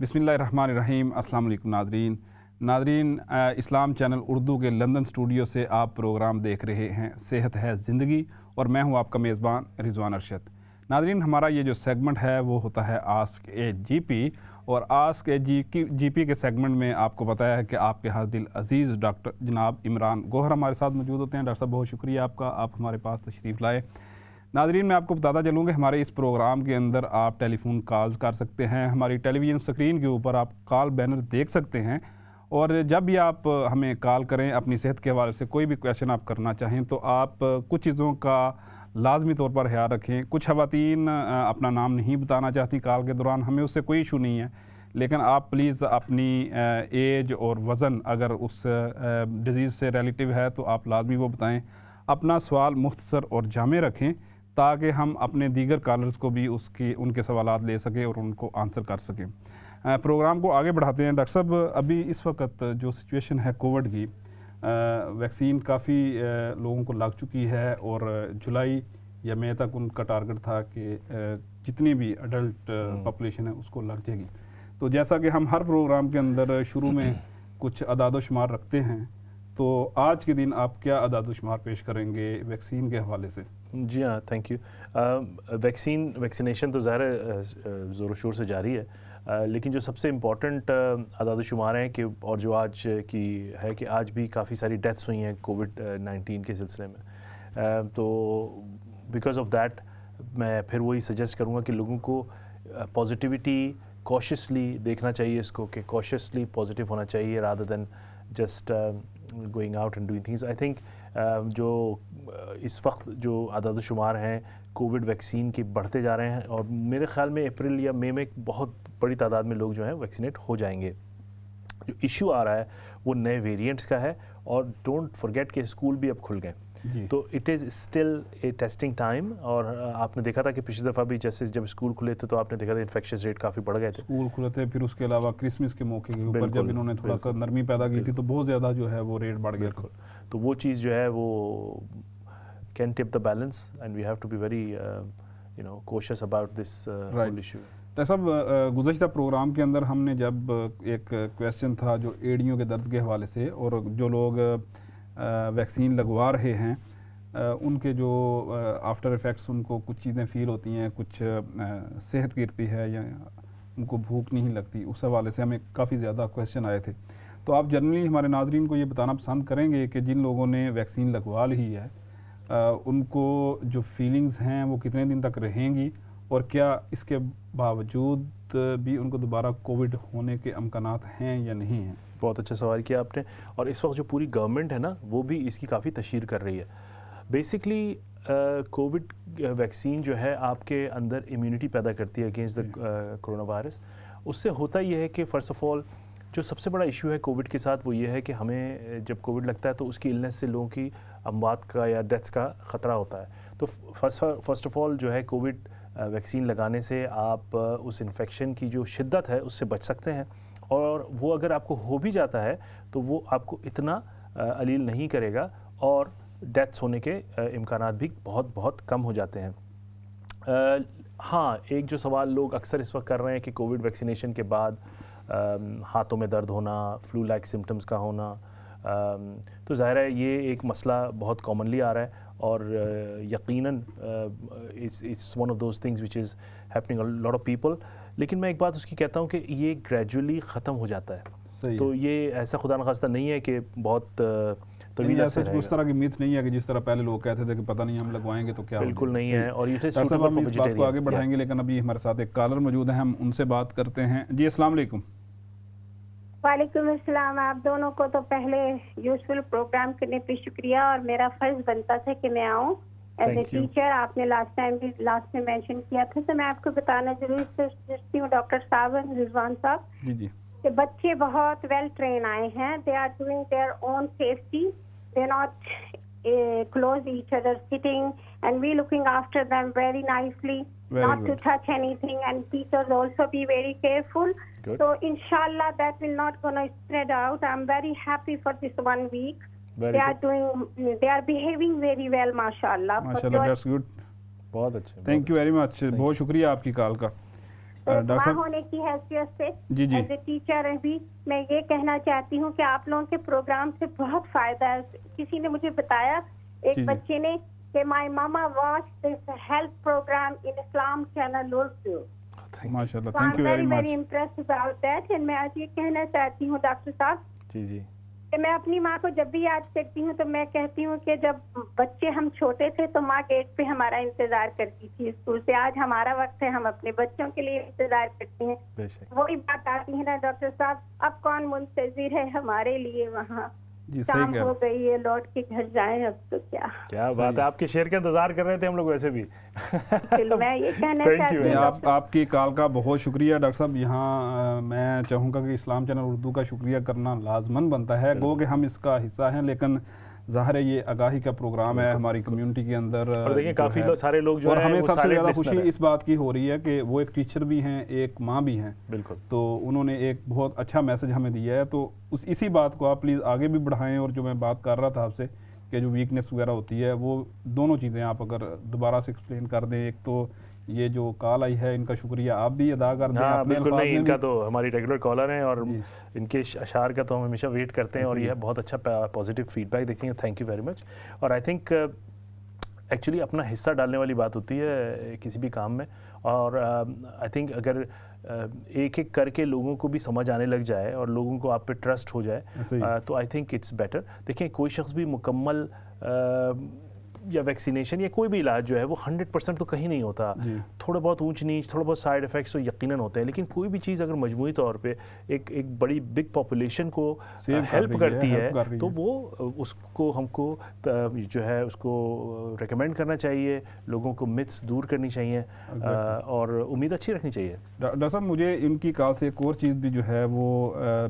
बिस्मिल्लाहिर्रहमानिर्रहीम। अस्सलाम वालेकुम नाज़रीन, इस्लाम चैनल उर्दू के लंदन स्टूडियो से आप प्रोग्राम देख रहे हैं सेहत है ज़िंदगी, और मैं हूं आपका मेज़बान रिजवान अरशद। नाज़रीन, हमारा ये जो सेगमेंट है वो होता है आस्क ए जीपी, और आस्क ए जीपी के सेगमेंट में आपको बताया है कि आपके हर दिल अजीज़ डॉक्टर जनाब इमरान गौहर हमारे साथ मौजूद होते हैं। डॉक्टर साहब, बहुत शुक्रिया आपका, आप हमारे पास तशरीफ़ लाए। नाज़रीन, मैं आपको बताता चलूँ कि हमारे इस प्रोग्राम के अंदर आप टेलीफोन कॉल्स कर सकते हैं। हमारी टेलीविज़न स्क्रीन के ऊपर आप कॉल बैनर देख सकते हैं, और जब भी आप हमें कॉल करें अपनी सेहत के हवाले से कोई भी क्वेश्चन आप करना चाहें, तो आप कुछ चीज़ों का लाजमी तौर पर ख्याल रखें। कुछ ख़वातीन अपना नाम नहीं बताना चाहती कॉल के दौरान, हमें उससे कोई इशू नहीं है, लेकिन आप प्लीज़ अपनी एज और वज़न अगर उस डिज़ीज़ से रिलेटिव है तो आप लाजमी वो बताएँ। अपना सवाल मुख्तसर और जामे रखें ताकि हम अपने दीगर कॉलर्स को भी उनके सवालात ले सकें और उनको आंसर कर सकें। प्रोग्राम को आगे बढ़ाते हैं। डॉक्टर साहब, अभी इस वक्त जो सिचुएशन है कोविड की, वैक्सीन काफ़ी लोगों को लग चुकी है, और जुलाई या मई तक उनका टारगेट था कि जितनी भी अडल्ट पॉपुलेशन है उसको लग जाएगी। तो जैसा कि हम हर प्रोग्राम के अंदर शुरू में कुछ अदाद शुमार रखते हैं, तो आज के दिन आप क्या अदाद शुमार पेश करेंगे वैक्सीन के हवाले से? जी हाँ, थैंक यू। वैक्सीनेशन तो ज़ाहिर ज़ोर शोर से जारी है, लेकिन जो सबसे इम्पॉर्टेंट अदाद शुमार हैं कि और जो आज की है कि आज भी काफ़ी सारी डेथ्स हुई हैं कोविड-19 के सिलसिले में। तो बिकॉज ऑफ दैट मैं फिर वही सजेस्ट करूँगा कि लोगों को पॉजिटिविटी कॉशियसली देखना चाहिए इसको, कि कॉशियसली पॉजिटिव होना चाहिए rather than just going out and doing things. I think जो इस वक्त जो अदाद शुमार हैं कोविड वैक्सीन के बढ़ते जा रहे हैं, और मेरे ख़्याल में अप्रैल या मई में बहुत बड़ी तादाद में लोग जो हैं वैक्सीनेट हो जाएंगे। जो इशू आ रहा है वो नए वेरिएंट्स का है, और डोंट फॉरगेट कि स्कूल भी अब खुल गए, तो it is still a testing time. और आपने देखा था कि पिछली दफ़ा भी जैसे जब स्कूल खुले थे तो आपने देखा था इन्फेक्शन रेट काफ़ी बढ़ गए थे। स्कूल खुले थे, फिर उसके अलावा क्रिसमस के मौके के ऊपर जब इन्होंने थोड़ा सा नरमी पैदा की थी तो बहुत ज़्यादा जो है वो रेट बढ़ गया। तो वो चीज़ जो है वो can tip the balance, and we have to be very cautious about this whole issue. Doctor साहब, गुज़श्ता प्रोग्राम के अंदर हमने जब एक क्वेश्चन था जो एड़ियों के दर्द के हवाले से, और जो लोग वैक्सीन लगवा रहे हैं उनके जो आफ्टर इफ़ेक्ट्स, उनको कुछ चीज़ें फ़ील होती हैं, कुछ सेहत गिरती है या उनको भूख नहीं लगती, उस हवाले से हमें काफ़ी ज़्यादा क्वेश्चन आए थे। तो आप जनरली हमारे नाज़रीन को ये बताना पसंद करेंगे कि जिन लोगों ने वैक्सीन लगवा ली है उनको जो फीलिंग्स हैं वो कितने दिन तक रहेंगी, और क्या इसके बावजूद भी उनको दोबारा कोविड होने के अमकानात हैं या नहीं हैं? बहुत अच्छा सवाल किया आपने। और इस वक्त जो पूरी गवर्नमेंट है ना वो भी इसकी काफ़ी तशहीर कर रही है। बेसिकली कोविड वैक्सीन जो है आपके अंदर इम्यूनिटी पैदा करती है अगेंस्ट द कोरोना वायरस। उससे होता यह है कि फ़र्स्ट ऑफ़ ऑल जो सबसे बड़ा इशू है कोविड के साथ वो ये है कि हमें जब कोविड लगता है तो उसकी इलनेस से लोगों की अमवात का या डेथ्स का ख़तरा होता है। तो फर्स्ट ऑफ़ ऑल जो है कोविड वैक्सीन लगाने से आप उस इन्फेक्शन की जो शिद्दत है उससे बच सकते हैं, और वो अगर आपको हो भी जाता है तो वो आपको इतना अलील नहीं करेगा, और डेथ्स होने के इम्कानात भी बहुत बहुत कम हो जाते हैं। हाँ, एक जो सवाल लोग अक्सर इस वक्त कर रहे हैं कि कोविड वैक्सीनेशन के बाद हाथों में दर्द होना, फ्लू लाइक सिम्टम्स का होना, तो ज़ाहिर है ये एक मसला बहुत कॉमनली आ रहा है, और यकीनन it's one of those things which is happening a lot of people. लेकिन मैं एक बात उसकी कहता हूँ कि ये ग्रेजुअली ख़त्म हो जाता है। तो ये ऐसा खुदा न खास्ता नहीं है कि बहुत उस तरह की मिथ नहीं है कि जिस तरह पहले लोग कहते थे कि पता नहीं हम लगवाएंगे तो क्या। बिल्कुल नहीं है, और ये हम इस बात को आगे बढ़ाएंगे, लेकिन अभी हमारे साथ एक कॉलर मौजूद है, हम उनसे बात करते हैं। जी, अस्सलाम वालेकुम। वालेकुम अस्सलाम। आप दोनों को तो पहले यूजफुल प्रोग्राम करने पे शुक्रिया, और मेरा फर्ज बनता था कि मैं आऊँ एज ए टीचर। आपने लास्ट में मेंशन किया था, तो मैं आपको बताना जरूर चाहती हूँ डॉक्टर साहब, रिजवान साहब, जी, कि बच्चे बहुत वेल ट्रेन आए हैं। They are doing their own safety, they not close each other sitting, and we looking after them very nicely, not to touch anything, and teachers also be very careful. Good. So inshallah that will not gonna spread out. I'm very happy for this 1 week. They are behaving very well, mashallah. माशाल्लाह, that's good। बहुत अच्छे, thank you very much, बहुत शुक्रिया आपकी call का। तो doctor माँ साहब होने की हैसियत से जी जी एज ए टीचर भी मैं ये कहना चाहती हूँ कि आप लोगों के प्रोग्राम से बहुत फायदा है। किसी ने मुझे बताया, जी, एक जी। बच्चे ने, कि my mama watch this health programme in Islam channel Urdu. माशाल्लाह, So I'm thank you very very much. impressed about that। and मैं आज ये कहना चाहती हूँ डॉक्टर साहब जी जी कि मैं अपनी माँ को जब भी याद करती हूँ तो मैं कहती हूँ कि जब बच्चे हम छोटे थे तो माँ गेट पे हमारा इंतजार करती थी स्कूल से। आज हमारा वक्त है, हम अपने बच्चों के लिए इंतजार करते हैं। बेशक वही बात आती है ना डॉक्टर साहब, अब कौन मुंतजिर है हमारे लिए वहाँ। जी सही शाम कह हो रहे गई है, लौट के घर जाएं अब तो क्या। क्या बात है, आपके शेर का इंतजार कर रहे थे हम लोग वैसे भी। चलो मैं ये कहना Thank you चाहती very नहीं, हूँ much। आप आपकी कॉल का बहुत शुक्रिया डॉक्टर साहब। यहाँ मैं चाहूँगा कि इस्लाम चैनल उर्दू का शुक्रिया करना लाजमन बनता है। गो कि हम इसका हिस्सा हैं, लेकिन ज़ाहिर है ये आगाही का प्रोग्राम है हमारी कम्युनिटी के अंदर। और देखिए जो काफ़ी है, लोग, सारे लोग जो और हैं हमें वो सबसे सारे ज़्यादा listener खुशी हैं। इस बात की हो रही है कि वो एक टीचर भी हैं, एक माँ भी हैं, बिल्कुल तो उन्होंने एक बहुत अच्छा मैसेज हमें दिया है। तो इसी बात को आप प्लीज़ आगे भी बढ़ाएं। और जो मैं बात कर रहा था आपसे कि जो वीकनेस वगैरह होती है, वो दोनों चीज़ें आप अगर दोबारा से एक्सप्लेन कर दें। एक तो ये जो कॉल आई है, इनका शुक्रिया आप भी अदा कर दें हाँ अपने बिल्कुल, अल्फाज नहीं में इनका भी। तो हमारी रेगुलर कॉलर हैं और जी। इनके अशार का तो हम हमेशा वेट करते हैं और इसीलिए। यह बहुत अच्छा पॉजिटिव फीडबैक देखते हैं। Thank you very much. और आई थिंक एक्चुअली अपना हिस्सा डालने वाली बात होती है किसी भी काम में। और आई थिंक अगर एक एक करके लोगों को भी समझ आने लग जाए और लोगों को आप पे ट्रस्ट हो जाए ऐसे ही। तो आई थिंक इट्स बेटर। देखिए कोई शख्स भी मुकम्मल या वैक्सीनेशन या कोई भी इलाज जो है वो 100% तो कहीं नहीं होता। जी। थोड़ा बहुत ऊंच नीच, थोड़ा बहुत साइड इफ़ेक्ट्स तो यकीनन होते हैं, लेकिन कोई भी चीज़ अगर मजमूई तौर पे एक बड़ी बिग पॉपुलेशन को Save कर हेल्प रही करती है, है help कर रही तो है। वो उसको हमको जो है उसको रेकमेंड करना चाहिए, लोगों को मिथ्स दूर करनी चाहिए और उम्मीद अच्छी रखनी चाहिए। डॉक्टर साहब, मुझे इनकी कॉल से एक और चीज़ भी जो है वो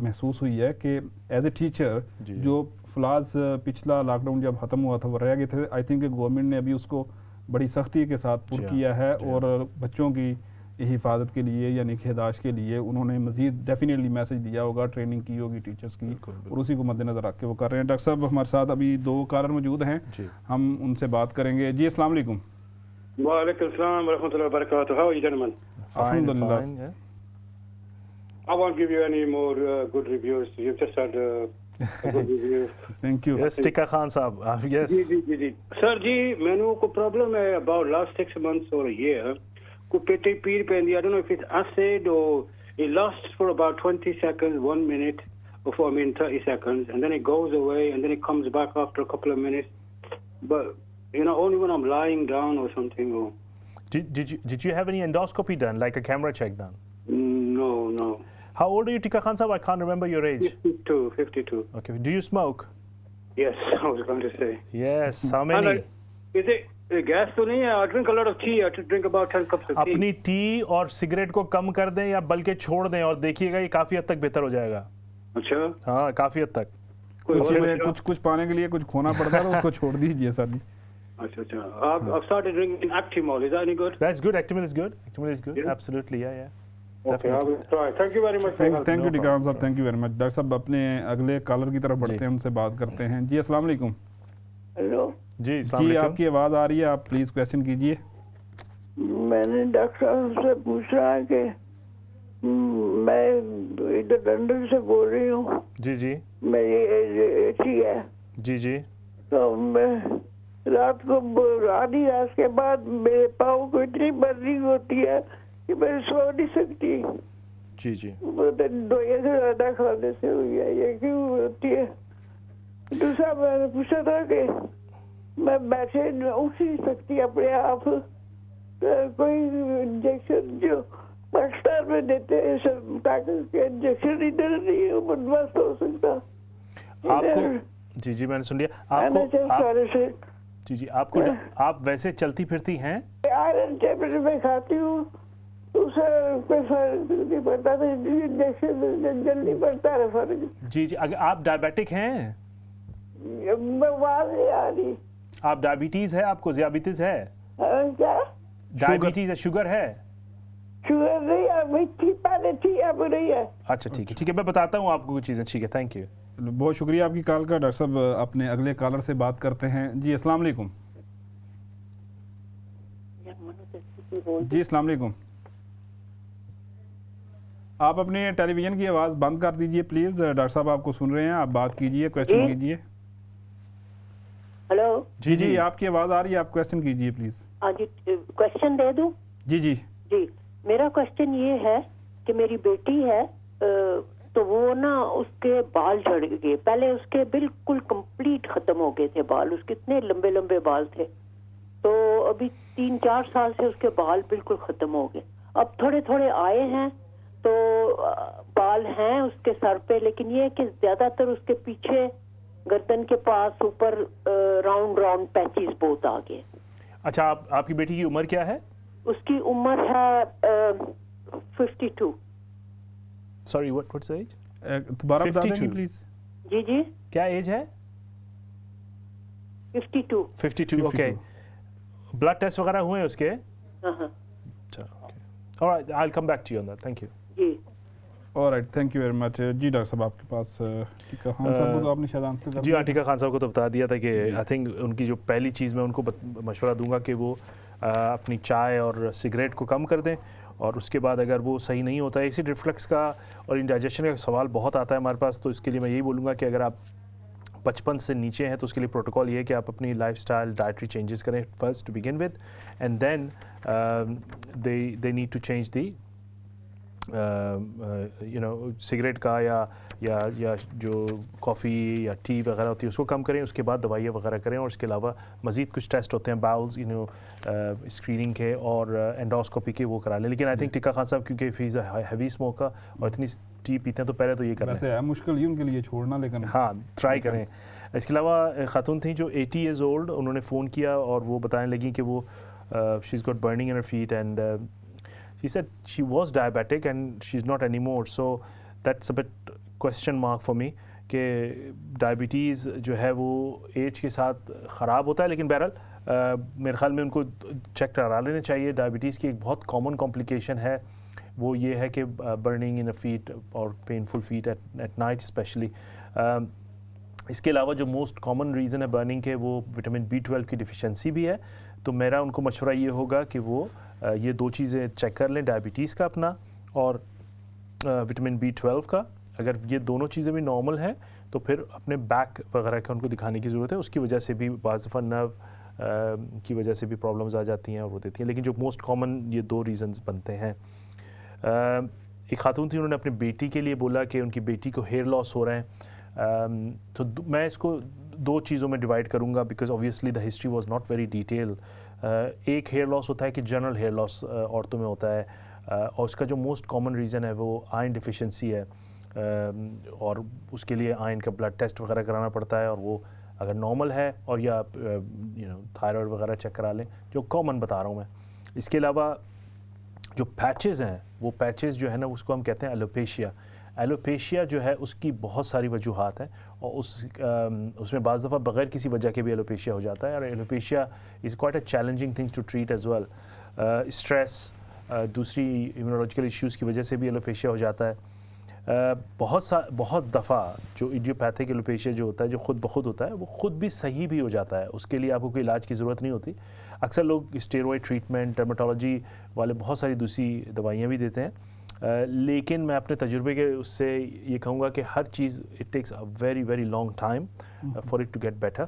महसूस हुई है कि एज ए टीचर जी। जो फ्लाज पिछला लॉकडाउन जब ख़त्म हुआ था वो रह गए थे, आई थिंक गवर्नमेंट ने अभी उसको बड़ी सख्ती के साथ पुर जी हाँ, किया है। जी हाँ। और बच्चों की हिफाजत के लिए या निगहदाश्त के लिए उन्होंने मज़ीद डेफिनेटली मैसेज दिया होगा, ट्रेनिंग की होगी टीचर्स की, बिल्कुल, बिल्कुल। और उसी को मद्देनज़र रख के वो कर रहे हैं। डॉक्टर साहब हमारे साथ अभी 2 कॉलर मौजूद हैं, जी। हम उनसे बात करेंगे। जी अस्सलाम वालेकुम। Walaikum salam wa rahmatullahi wa barakatuh. How are you, gentlemen? Fine, Alhamdulillah. fine, yeah. I won't give you any more good reviews. You've just had a good review. Thank you. Yes, Tika Khan Saab, yes. जी sir जी, मैंने को problem है about last 6 months or a year. को पेटे पीर पेंदी, I don't know if it's acid or it lasts for about 20 seconds, 1 minute, or 30 seconds, and then it goes away, and then it comes back after a couple of minutes. But you know, only when I'm lying down or something. Or Did you have any endoscopy done, like a camera check done? no. How old are you, Tika Khan Saab? I can't remember your age. 52. Okay. Do you smoke? Yes, I was going to say. Yes. How And many? is it gas तो नहीं है? I drink a lot of tea. I drink about 10 cups of tea. अपनी T और cigarette को कम कर दें या बल्कि छोड़ दें और देखिएगा ये काफी हद तक बेहतर हो जाएगा। अच्छा, हाँ, काफी हद तक। कोई और कुछ मसला? कुछ पाने के लिए कुछ खोना पड़ता है तो उसको छोड़ दीजिए सर जी। अच्छा। I've started drinking Actimol. Is that any good? That's good. Actimel is good. Actimel is good. Yeah. Absolutely. Yeah. Okay, I will try. Thank you very much. for your help. Thank you No टिकान problem, साहब, thank you very much. Doctor साहब अपने अगले collar की तरफ बढ़ते जी। हैं, उनसे बात करते हैं। जी अस्सलाम वालेकुम। हेलो, जी, अस्सलाम जी वालेकुम। आपकी आवाज़ आ रही है, आप प्लीज़ क्वेश्चन कीजिए। मैंने डॉक्टर साहब से पूछा कि मैं इधर लंदन से बोल रही हूँ, जी। मेरी एज 80 है, जी। तो मैं रात को आधी रात के बाद मेरे पाँव को इतनी बर्निंग होती है कि मैं सो नहीं सकती। जी। वो तो दवाइयाँ से ज़्यादा खाने से हुई है, ये क्यों होती है? दूसरा मैंने पूछा था कि मैं बैठे उठ नहीं सकती अपने आप, तो कोई इंजेक्शन जो पाकिस्तान में देते हैं सब ताकत के इंजेक्शन इधर नहीं है, बदमाश हो सकता आपको जी मैंने सुन लिया। NHS आपको वाले से जी आपको आप वैसे चलती फिरती हैं? आयरन टेबलेट में खाती हूँ, उससे कोई फर्क नहीं पड़ता था, इंजेक्शन जल्दी पड़ता है फर्क। जी अगर आप डायबिटिक हैं? मैं आवाज नहीं आ रही। आप डायबिटीज है, आपको ज़ियाबितिस है? क्या? डायबिटीज है, शुगर है? शुगर नहीं है, मिट्टी पहले थी, अब नहीं है। अच्छा ठीक है, मैं बताता हूँ आपको कुछ चीज़ें। ठीक है, थैंक यू। चलो, बहुत शुक्रिया आपकी कॉल का। डॉक्टर साहब अपने अगले कॉलर से बात करते हैं। जी अस्सलाम वालेकुम। जी अस्सलाम वालेकुम। आप अपने टेलीविज़न की आवाज़ बंद कर दीजिए प्लीज़। डॉक्टर साहब आपको सुन रहे हैं, आप बात कीजिए, क्वेश्चन जी। कीजिए। हेलो। जी जी, आपकी आवाज़ आ रही है, आप क्वेश्चन कीजिए प्लीज़। हाँ जी, क्वेश्चन दे दूं? जी जी। जी, मेरा क्वेश्चन ये है कि मेरी बेटी है, तो वो ना उसके बाल झड़ गए। पहले उसके बिल्कुल कंप्लीट खत्म हो गए थे बाल, उसके इतने लंबे लंबे बाल थे। तो अभी 3-4 साल से उसके बाल बिल्कुल खत्म हो गए। अब थोड़े थोड़े आए हैं, तो बाल हैं उसके सर पे, लेकिन ये है कि ज्यादातर उसके पीछे गर्दन के पास ऊपर राउंड राउंड पैचेस बहुत आ गए। अच्छा, आपकी बेटी की उम्र क्या है? उसकी उम्र है 52। Sorry, what's the age? दोबारा बता 52 देंगे प्लीज़। जी जी, क्या एज है? 52। 52, ओके। ब्लड टेस्ट वगैरह हुए हैं उसके? हाँ हाँ alright, I will come back to you on that, thank you. जी। Alright, thank you very much. जी डॉक्टर साहब आपके पास टीका खान साहब को तो आपने शायद आंसर कर जी दिया। हाँ, टीका खान साहब को तो बता दिया था कि आई थिंक उनकी जो पहली चीज़ मैं उनको मशवरा दूंगा कि वो अपनी चाय और सिगरेट को कम कर दें, और उसके बाद अगर वो सही नहीं होता है, एसिड रिफ्लक्स का और इंडाइजेशन का सवाल बहुत आता है हमारे पास, तो इसके लिए मैं यही बोलूँगा कि अगर आप 55 से नीचे हैं तो उसके लिए प्रोटोकॉल ये है कि आप अपनी लाइफस्टाइल डाइटरी चेंजेस करें first to begin with, and then they need to change the cigarette का या जो कॉफ़ी या टी वगैरह होती है उसको कम करें, उसके बाद दवाइयाँ वगैरह करें, और इसके अलावा मज़ीद कुछ टेस्ट होते हैं बाउल्स स्क्रीनिंग के और एंडोस्कोपी के, वो करा लें। लेकिन आई थिंक टिक्का खान साहब क्योंकि फीस हैवी स्मोकर और इतनी टी पीते हैं, तो पहले तो ये कर लें। वैसे है मुश्किल ही उनके लिए छोड़ना, लेकिन हाँ, ट्राई करें। इसके अलावा खातून थी जो 80 ईयर्स ओल्ड, उन्होंने फ़ोन किया और वो बताने लगी कि वो she is got burning in her feet, and she said she was diabetic and she's not anymore, so that's a bit question mark for me कि डायबिटीज़ जो है वो एज के साथ ख़राब होता है, लेकिन बहरहाल मेरे ख्याल में उनको चेक करा लेना चाहिए। डायबिटीज़ की एक बहुत कॉमन कॉम्प्लिकेशन है, वो ये है कि बर्निंग इन अ फीट और painful feet at night specially. इसके अलावा जो मोस्ट कॉमन रीज़न है बर्निंग के, वो विटामिन B12 की डिफिशेंसी भी है। तो मेरा उनको मशवरा ये होगा कि वो ये 2 चीज़ें चेक कर लें, डायबिटीज़ का अपना और विटामिन B12 का। अगर ये दोनों चीज़ें भी नॉर्मल हैं तो फिर अपने बैक वगैरह का उनको दिखाने की ज़रूरत है, उसकी वजह से भी बाज़ दफ़ा नर्व की वजह से भी प्रॉब्लम्स आ जाती हैं और वो देती हैं, लेकिन जो मोस्ट कॉमन ये 2 रीज़न्स बनते हैं। एक खातून थी, उन्होंने अपनी बेटी के लिए बोला कि उनकी बेटी को हेयर लॉस हो रहे हैं, तो मैं इसको 2 चीज़ों में डिवाइड करूँगा because obviously the history was not very detail. एक हेयर लॉस होता है कि जनरल हेयर लॉस औरतों में होता है, और उसका जो मोस्ट कॉमन रीज़न है वो आयरन डिफिशिएंसी है, और उसके लिए आयरन का ब्लड टेस्ट वगैरह कराना पड़ता है, और वो अगर नॉर्मल है और या थायराइड वगैरह चेक करा लें, जो कॉमन बता रहा हूँ मैं। इसके अलावा जो पैचेस हैं, वो पैचेस जो है ना उसको हम कहते हैं एलोपेशिया। एलोपेशिया जो है उसकी बहुत सारी वजूहात हैं, और उसमें बाज़ दफ़ा बग़ैर किसी वजह के भी एलोपेशिया हो जाता है, और alopecia is quite a challenging things to treat as well. Stress, दूसरी इम्यूनोलॉजिकल इश्यूज़ की वजह से भी एलोपेशिया हो जाता है। बहुत दफ़ा जो इडियोपैथिक एलोपेशिया जो होता है, जो खुद ब खुद होता है, वो खुद भी सही भी हो जाता है, उसके लिए आपको कोई इलाज की ज़रूरत नहीं होती। अक्सर लोग स्टेरॉयड ट्रीटमेंट, डर्मेटोलॉजी वाले बहुत सारी दूसरी दवाइयाँ भी देते हैं, लेकिन मैं अपने तजुर्बे के उससे ये कहूँगा कि हर चीज़ it takes a very very long time for it to get better.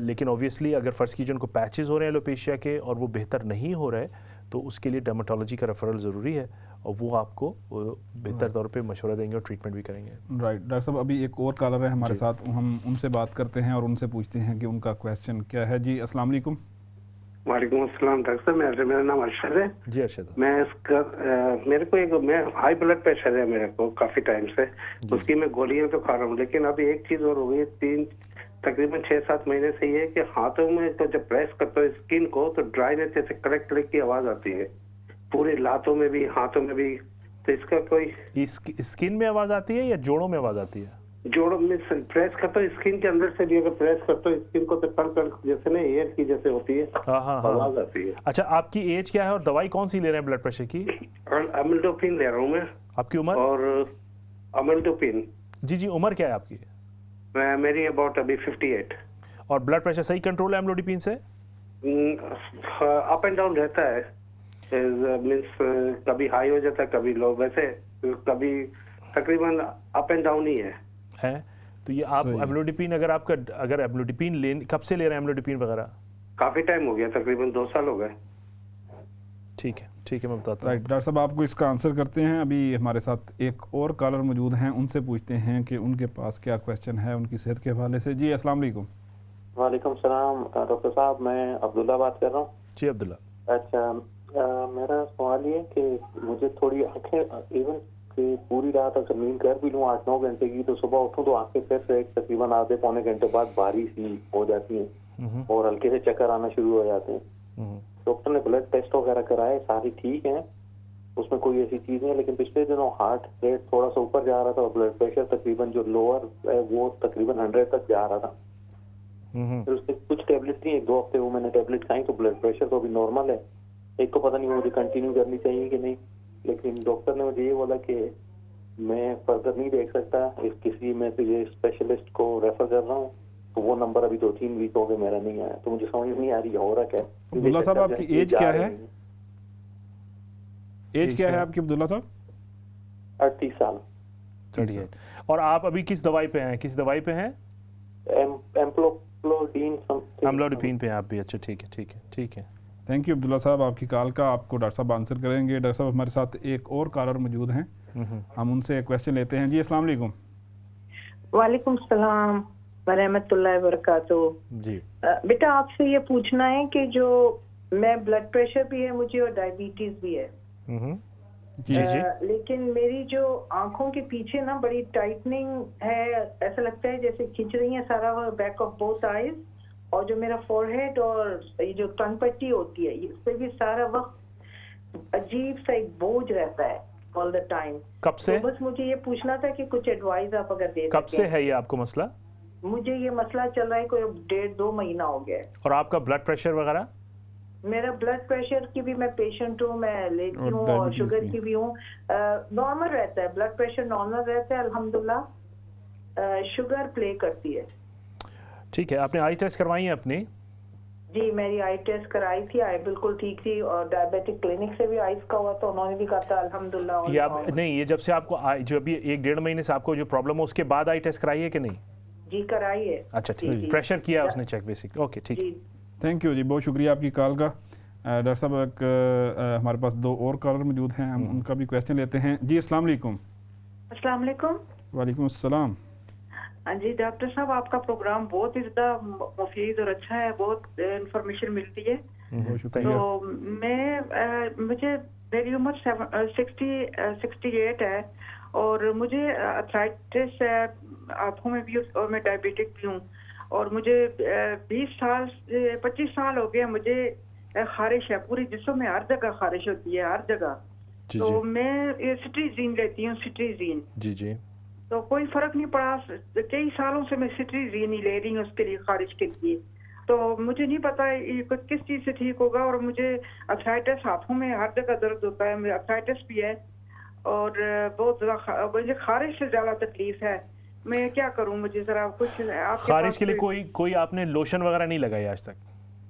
लेकिन ऑब्वियसली अगर फ़र्ज़ कीजिए उनको पैचेस हो रहे हैं एलोपेशिया के और वो बेहतर नहीं हो रहे, तो उसके लिए डर्मेटोलॉजी का रेफरल ज़रूरी है, और वो आपको बेहतर तौर पे मशवरा देंगे और ट्रीटमेंट भी करेंगे। राइट डॉक्टर साहब, अभी एक और कॉलर है हमारे साथ, हम उनसे बात करते हैं और उनसे पूछते हैं कि उनका क्वेश्चन क्या है। जी अस्सलाम वालेकुम। वालेकुम अस्सलाम डॉक्टर साहब, मेरा नाम अरशद है। जी अरशद, मैं इसका मेरे को मैं हाई ब्लड प्रेशर है मेरे को काफी टाइम से, उसकी मैं गोलियां तो खा रहा हूँ, लेकिन अभी एक चीज और हो गई, तकरीबन 6-7 महीने से ये है कि हाथों में तो जब प्रेस करते हो स्किन को तो ड्राइनेस जैसे कड़क कड़क की आवाज आती है, पूरे लातों में भी हाथों में भी। तो इसका कोई स्किन में आवाज़ आती है या जोड़ों में आवाज़ आती है? जोड़ों में प्रेस करते हो स्किन के अंदर से भी, अगर प्रेस करते हो स्किन को तो कड़क जैसे ना एयर की जैसे होती है, आवाज आती है। अच्छा, आपकी एज क्या है और दवाई कौन सी ले रहे हैं ब्लड प्रेशर की? अमिलोडोपिन ले रहा हूँ मैं। आपकी उम्र? और अमिलोडोपिन। जी, उम्र क्या है आपकी? मेरी अबाउट अभी 58। और ब्लड प्रेशर सही कंट्रोल है अमिलोडोपिन से? अप एंड डाउन रहता है, मीन्स कभी हाई हो जाता है कभी लो, वैसे कभी तकरीबन अप एंड डाउन ही है। तो ये आप सही। एम्लोडिपिन अगर एम्लोडिपिन कब से ले रहे हैं एम्लोडिपिन वगैरह? काफी टाइम हो गया, तकरीबन 2 साल हो गए। ठीक है, मैं बताता हूँ। राइट, डॉक्टर साहब आपको इसका आंसर करते हैं। अभी हमारे साथ एक और कॉलर मौजूद हैं, उनसे पूछते हैं कि उनके पास क्या क्वेश्चन है उनकी सेहत के हवाले से। जी अस्सलाम वालेकुम। वालेकुम सलाम डॉक्टर साहब, मैं अब्दुल्ला बात कर रहा हूँ। जी अब्दुल्ला। अच्छा, मेरा सवाल ये कि मुझे थोड़ी आंखें इवन कि पूरी रात अगर नींद कर भी लूँ 8-9 घंटे की, तो सुबह उठूँ तो आंखें फिर से तकरीबन आधे पौने घंटे बाद भारी सी हो जाती हैं और हल्के से चक्कर आना शुरू हो जाते हैं। डॉक्टर ने ब्लड टेस्ट वगैरह कराए, सारी ठीक हैं, उसमें कोई ऐसी चीज नहीं है, लेकिन पिछले दिनों हार्ट रेट थोड़ा सा ऊपर जा रहा था और ब्लड प्रेशर तकरीबन जो लोअर है वो तकरीबन 100 तक जा रहा था। फिर उससे कुछ टेबलेट थी, 1-2 हफ्ते वो मैंने टेबलेट खाई तो ब्लड प्रेशर तो अभी नॉर्मल है। एक को पता नहीं मुझे कंटिन्यू करनी चाहिए कि नहीं, लेकिन डॉक्टर ने मुझे ये बोला कि मैं फर्दर नहीं देख सकता, इस किसी में से ये स्पेशलिस्ट को रेफर कर रहा हूँ। तो वो नंबर अभी 2-3 वीक हो गए मेरा नहीं आया, तो मुझे समझ नहीं आ रही हो रहा क्या है। अब्दुल्ला साहब आपकी एज क्या है? एज क्या है आपकी अब्दुल्ला साहब? 38 साल। 38। और आप अभी किस दवाई पे हैं? एम्लोडिपिन पे हैं आप भी? अच्छा, ठीक है। थैंक यू अब्दुल्ला साहब आपकी कॉल का। आपको डॉक्टर साहब आंसर करेंगे। डॉक्टर साहब हमारे साथ एक और कॉलर मौजूद हैं, हम उनसे क्वेश्चन लेते हैं। जी अस्सलाम वालेकुम। वालेकुम सलाम व रहमतुल्लाहि व बरकातुहू। जी। बेटा आपसे ये पूछना है कि जो मैं ब्लड प्रेशर भी है मुझे और डायबिटीज भी है। जी। लेकिन मेरी जो आंखों के पीछे ना बड़ी टाइटनिंग है, ऐसा लगता है जैसे खींच रही है सारा बैक ऑफ बोथ आईज, और जो मेरा फोरहेड और ये जो तन पट्टी होती है इस पे भी सारा वक्त अजीब सा एक बोझ रहता है ऑल द टाइम। कब से? तो बस मुझे ये पूछना था कि कुछ एडवाइस आप अगर दे कब सकें। से है ये आपको मसला? मुझे ये मसला चल रहा है कोई 1.5-2 महीना हो गया है। और आपका ब्लड प्रेशर वगैरह? मेरा ब्लड प्रेशर की भी मैं पेशेंट हूँ, मैं लेती और हूँ, और diabetes शुगर भी। की भी हूँ। नॉर्मल रहता है, ब्लड प्रेशर नॉर्मल रहता है अल्हम्दुलिल्लाह। शुगर प्ले करती है। ठीक है, आपने आई टेस्ट करवाई है अपनी? जी मेरी आई टेस्ट कराई थी, आई बिल्कुल ठीक थी, और डायबिटिक क्लिनिक से भी आइस का हुआ तो उन्होंने भी कहा था अल्हम्दुलिल्लाह। ये आप नहीं, ये जब से आपको जो अभी 1-1.5 महीने से आपको जो प्रॉब्लम है उसके बाद आई टेस्ट कराई है कि नहीं? जी कराई है। अच्छा, जी, ठीक। जी। प्रेशर किया है उसने चेक बेसिक? ओके, ठीक। जी थैंक यू जी, बहुत शुक्रिया आपकी कॉल का। डॉक्टर साहब हमारे पास 2 और कॉलर मौजूद हैं, हम उनका भी क्वेश्चन लेते हैं। जी अस्सलाम वालेकुम। अस्सलाम वालेकुम। वालेकुम अस्सलाम। हाँ जी डॉक्टर साहब, आपका प्रोग्राम बहुत ही ज़्यादा मुफीद और अच्छा है, बहुत इंफॉर्मेशन मिलती है। बहुत शुक्रिया। तो मुझे मेरी उम्र 68 है और मुझे अर्थराइटिस है आँखों में भी, और मैं डायबिटिक भी हूँ, और मुझे 25 साल हो गए मुझे खारिश है, पूरी जिस्म में हर जगह खारिश होती है, हर जगह। जी तो जी मैं सिट्रीजीन लेती हूँ, सिट्रीजीन, जी जी। तो कोई फर्क नहीं पड़ा। कई सालों से मैं सिट्रीजीन ही ले रही हूँ उसके लिए, खारिज के लिए। तो मुझे नहीं पता ये किस चीज़ से ठीक होगा, और मुझे अर्थराइटिस हाथों में हर जगह दर्द होता है, मुझे अर्थराइटिस भी है, और बहुत ज़्यादा मुझे खारिश से ज़्यादा तकलीफ है। मैं क्या करूँ, मुझे ज़रा कुछ आपके खारिज पास के लिए कोई आपने लोशन वगैरह नहीं लगाई आज तक?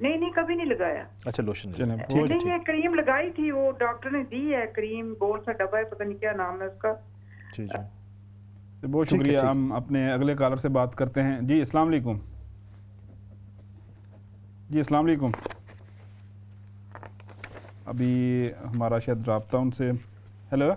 नहीं कभी नहीं लगाया। अच्छा, लोशन नहीं चलें, लगाया। बहुत नहीं, ये क्रीम लगाई थी, वो डॉक्टर ने दी है क्रीम, गोल सा डब्बा है, पता नहीं क्या नाम है उसका। जी जी। बहुत ठीक है, शुक्रिया। ठीक। हम अपने अगले कॉलर से बात करते हैं। जी अस्सलाम वालेकुम। जी अस्सलाम वालेकुम। अभी हमारा शायद राब्ता उनसे, हेलो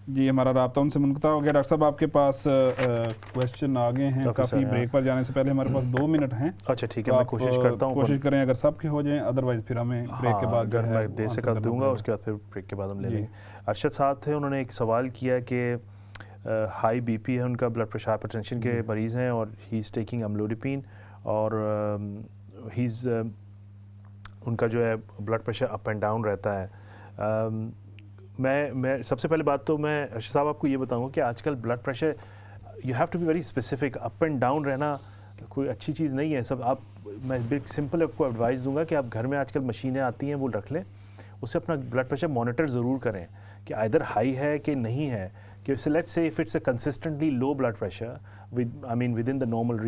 जी, हमारा राब्ता उनसे मुनक़ता हो गया। डॉक्टर साहब आपके पास क्वेश्चन आ गए हैं काफ़ी काफ़ी। सारे, ब्रेक पर जाने से पहले हमारे पास 2 मिनट हैं। अच्छा, ठीक तो है, मैं आप, कोशिश करता हूँ। कोशिश करें अगर सबके हो जाएं, अदरवाइज फिर हमें ब्रेक के बाद जो अगर है मैं वो दे आंसर सका करना दूंगा, पड़ेगा। उसके बाद फिर ब्रेक के बाद हम ले जी। लेंगे। अरशद साहब थे, उन्होंने एक सवाल किया कि हाई बीपी है उनका, ब्लड प्रेशर, हाइपरटेंशन के मरीज़ हैं, और ही इज़ टेकिंग अम्लोडिपिन, और ही इज़ उनका जो है blood pressure up and down रहता है। मैं सबसे पहले बात तो मैं अर्शद साहब आपको ये बताऊंगा कि आजकल blood pressure, you have to be very specific. Up and down रहना कोई अच्छी चीज़ नहीं है। सब आप, मैं बिल्कुल सिंपल आपको एडवाइस दूंगा कि आप घर में आजकल मशीनें आती हैं, वो रख लें, उससे अपना ब्लड प्रेशर मॉनिटर ज़रूर करें कि आइदर हाई है कि नहीं है। कि let's say if it's a consistently low blood pressure with in the normal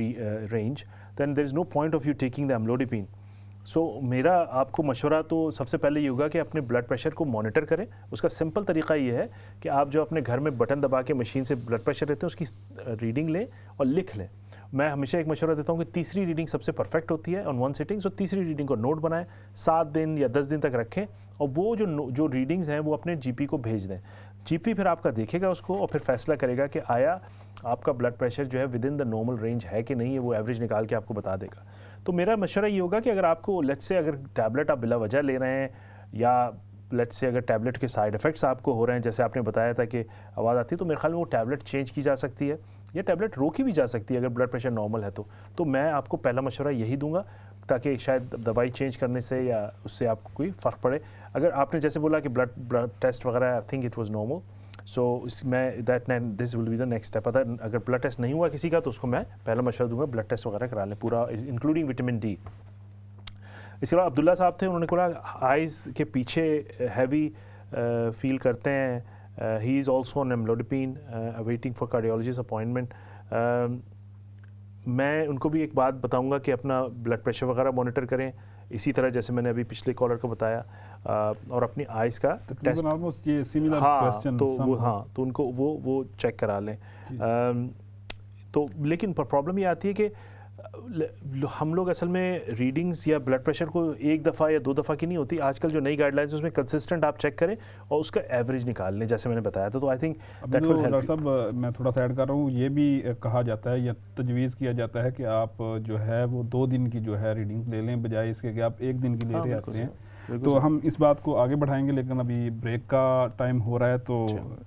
range, then there is no point of you taking the amlodipine. मेरा आपको मशवरा तो सबसे पहले ये होगा कि अपने ब्लड प्रेशर को मॉनिटर करें। उसका सिंपल तरीका ये है कि आप जो अपने घर में बटन दबा के मशीन से ब्लड प्रेशर लेते हैं उसकी रीडिंग लें और लिख लें। मैं हमेशा एक मशवरा देता हूँ कि तीसरी रीडिंग सबसे परफेक्ट होती है ऑन वन सिटिंग। सो तीसरी रीडिंग को नोट बनाएं, 7 दिन या 10 दिन तक रखें और वो जो रीडिंग्स हैं वो अपने जीपी को भेज दें। जीपी फिर आपका देखेगा उसको और फिर फैसला करेगा कि आया आपका ब्लड प्रेशर जो है with in the normal range है कि नहीं है, वो एवरेज निकाल के आपको बता देगा। तो मेरा मशवरा ये होगा कि अगर आपको लेट्स से अगर टैबलेट आप बिला वजह ले रहे हैं या लेट्स से अगर टैबलेट के साइड इफ़ेक्ट्स आपको हो रहे हैं, जैसे आपने बताया था कि आवाज़ आती है, तो मेरे ख्याल में वो टैबलेट चेंज की जा सकती है या टैबलेट रोकी भी जा सकती है अगर ब्लड प्रेशर नॉर्मल है तो मैं आपको पहला मशवरा यही दूंगा ताकि शायद दवाई चेंज करने से या उससे आपको कोई फ़र्क पड़े। अगर आपने जैसे बोला कि ब्लड टेस्ट वगैरह I think it was normal, so मैं this will be the next step. अगर ब्लड टेस्ट नहीं हुआ किसी का तो उसको मैं पहला मशवरा दूंगा ब्लड टेस्ट वगैरह करा लें पूरा, इंक्लूडिंग विटामिन डी। इसके बाद अब्दुल्ला साहब थे, उन्होंने बोला आइज़ के पीछे हैवी फील करते हैं, he is also on amlodipine waiting for cardiologist appointment. मैं उनको भी एक बात बताऊंगा कि अपना ब्लड प्रेशर वगैरह मॉनिटर करें इसी तरह जैसे मैंने अभी पिछले कॉलर को बताया, और अपनी आइज़ का टेस्ट, तो उनको वो चेक करा लें। तो लेकिन प्रॉब्लम ये आती है कि हम लोग असल में रीडिंग्स या ब्लड प्रेशर को एक दफ़ा या 2 दफ़ा की नहीं होती। आजकल जो नई गाइडलाइंस उसमें कंसिस्टेंट आप चेक करें और उसका एवरेज निकाल लें जैसे मैंने बताया था। तो I think that will help. Doctor साहब मैं थोड़ा सा ऐड कर रहा हूँ, ये भी कहा जाता है या तजवीज़ किया जाता है कि आप जो है वो 2 दिन की जो है रीडिंग ले लें बजाय इसके कि आप 1 दिन की ले रहे आते हैं। तो हम इस बात को आगे बढ़ाएंगे, लेकिन अभी ब्रेक का टाइम हो रहा है तो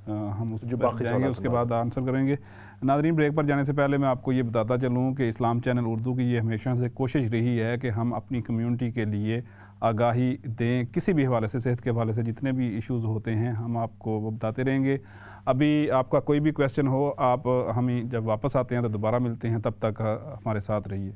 हम उस पर जाएंगे, उसके बाद आंसर करेंगे। नाज़रीन, ब्रेक पर जाने से पहले मैं आपको ये बताता चलूँ कि इस्लाम चैनल उर्दू की ये हमेशा से कोशिश रही है कि हम अपनी कम्युनिटी के लिए आगाही दें, किसी भी हवाले से, सेहत के हवाले से जितने भी इश्यूज़ होते हैं हम आपको वो बताते रहेंगे। अभी आपका कोई भी क्वेश्चन हो, आप हमें जब वापस आते हैं तो दोबारा मिलते हैं, तब तक हमारे साथ रहिए।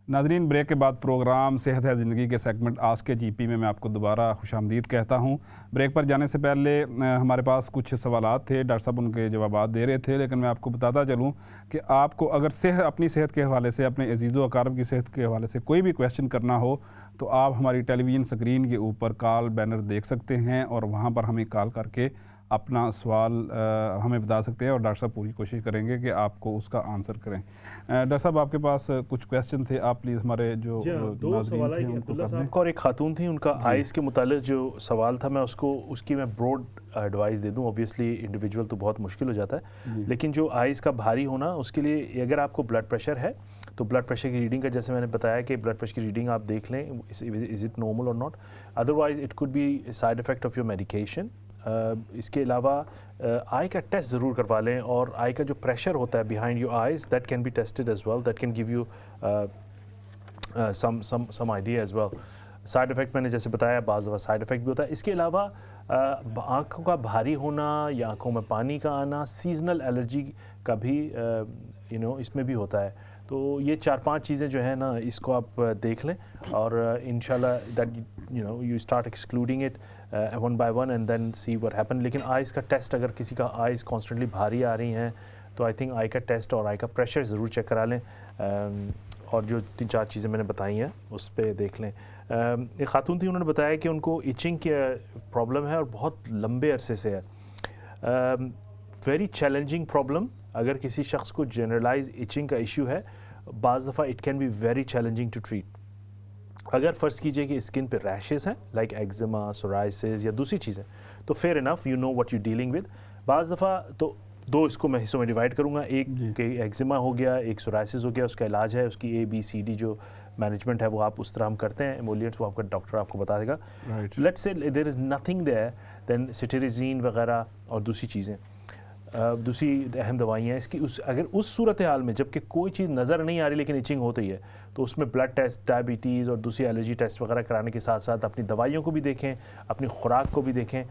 नाज़रीन, ब्रेक के बाद प्रोग्राम सेहत है ज़िंदगी के सेगमेंट आज के जीपी में मैं आपको दोबारा खुशामदीद कहता हूं। ब्रेक पर जाने से पहले हमारे पास कुछ सवालात थे, डॉक्टर साहब उनके जवाबात दे रहे थे, लेकिन मैं आपको बताता चलूं कि आपको अगर अपनी सेहत के हवाले से, अपने अजीज़ो अकारब की सेहत के हवाले से कोई भी क्वेश्चन करना हो तो आप हमारी टेलीविज़न स्क्रीन के ऊपर कॉल बैनर देख सकते हैं और वहाँ पर हमें कॉल करके अपना सवाल हमें बता सकते हैं और डॉक्टर साहब पूरी कोशिश करेंगे कि आपको उसका आंसर करें। डॉक्टर साहब आपके पास कुछ क्वेश्चन थे, आप प्लीज़ हमारे जो 2 सवाल है अब्दुल्ला साहब का और एक खातून थी, उनका आइज़ के मुतालिक जो सवाल था मैं उसकी मैं ब्रॉड एडवाइस दे दूं। ऑब्वियसली इंडिविजुअल तो बहुत मुश्किल हो जाता है, लेकिन जो आइज़ का भारी होना उसके लिए अगर आपको ब्लड प्रेशर है तो ब्लड प्रेशर की रीडिंग का जैसे मैंने बताया कि ब्लड प्रेशर की रीडिंग आप देख लें, इज़ इट नॉर्मल और not, otherwise it could B side effect of your medication. इसके अलावा आई का टेस्ट ज़रूर करवा लें और आई का जो प्रेशर होता है behind your eyes that can be tested as well, that can give you some idea as well. Side effect मैंने जैसे बताया बाज़ दफ़ा साइड इफ़ेक्ट भी होता है। इसके अलावा आँखों का भारी होना या आँखों में पानी का आना, सीजनल एलर्जी का भी इसमें भी होता है। तो ये 4-5 चीज़ें जो है ना इसको आप देख लें और इंशाल्लाह that you start excluding it one by one and then see what happen. लेकिन आइज़ का टेस्ट, अगर किसी का आइज़ कॉन्स्टेंटली भारी आ रही हैं तो आई थिंक आई का टेस्ट और आई का प्रेशर ज़रूर चेक करा लें और जो 3-4 चीज़ें मैंने बताई हैं उस पर देख लें। एक खातून थी, उन्होंने बताया कि उनको इचिंग की प्रॉब्लम है और बहुत लंबे अरसे से है। Very challenging problem. अगर किसी शख्स को जनरलाइज इचिंग का इशू है, बाज़ दफ़ा it can be very challenging to treat. अगर फ़र्ज़ कीजिए कि स्किन पे रैशेस हैं लाइक एक्जिमा, सोराइसिस या दूसरी चीज़ें, तो fair enough, you know what you dealing with. बाज़ दफ़ा तो 2 इसको मैं हिस्सों में डिवाइड करूँगा, एक एक्जिमा हो गया, एक सोराइसिस हो गया, उसका इलाज है, उसकी ABCD जो मैनेजमेंट है वो आप उस तरह हम करते हैं, एमोलिएंट्स वो आपका डॉक्टर आपको बता देगा। Let's say there is nothing there, then cetirizine वगैरह और दूसरी चीज़ें, दूसरी अहम दवाइयाँ इसकी अगर उस सूरत हाल में जबकि कोई चीज़ नज़र नहीं आ रही लेकिन इचिंग होती है तो उसमें ब्लड टेस्ट, डायबिटीज़ और दूसरी एलर्जी टेस्ट वगैरह कराने के साथ साथ अपनी दवाइयों को भी देखें, अपनी खुराक को भी देखें।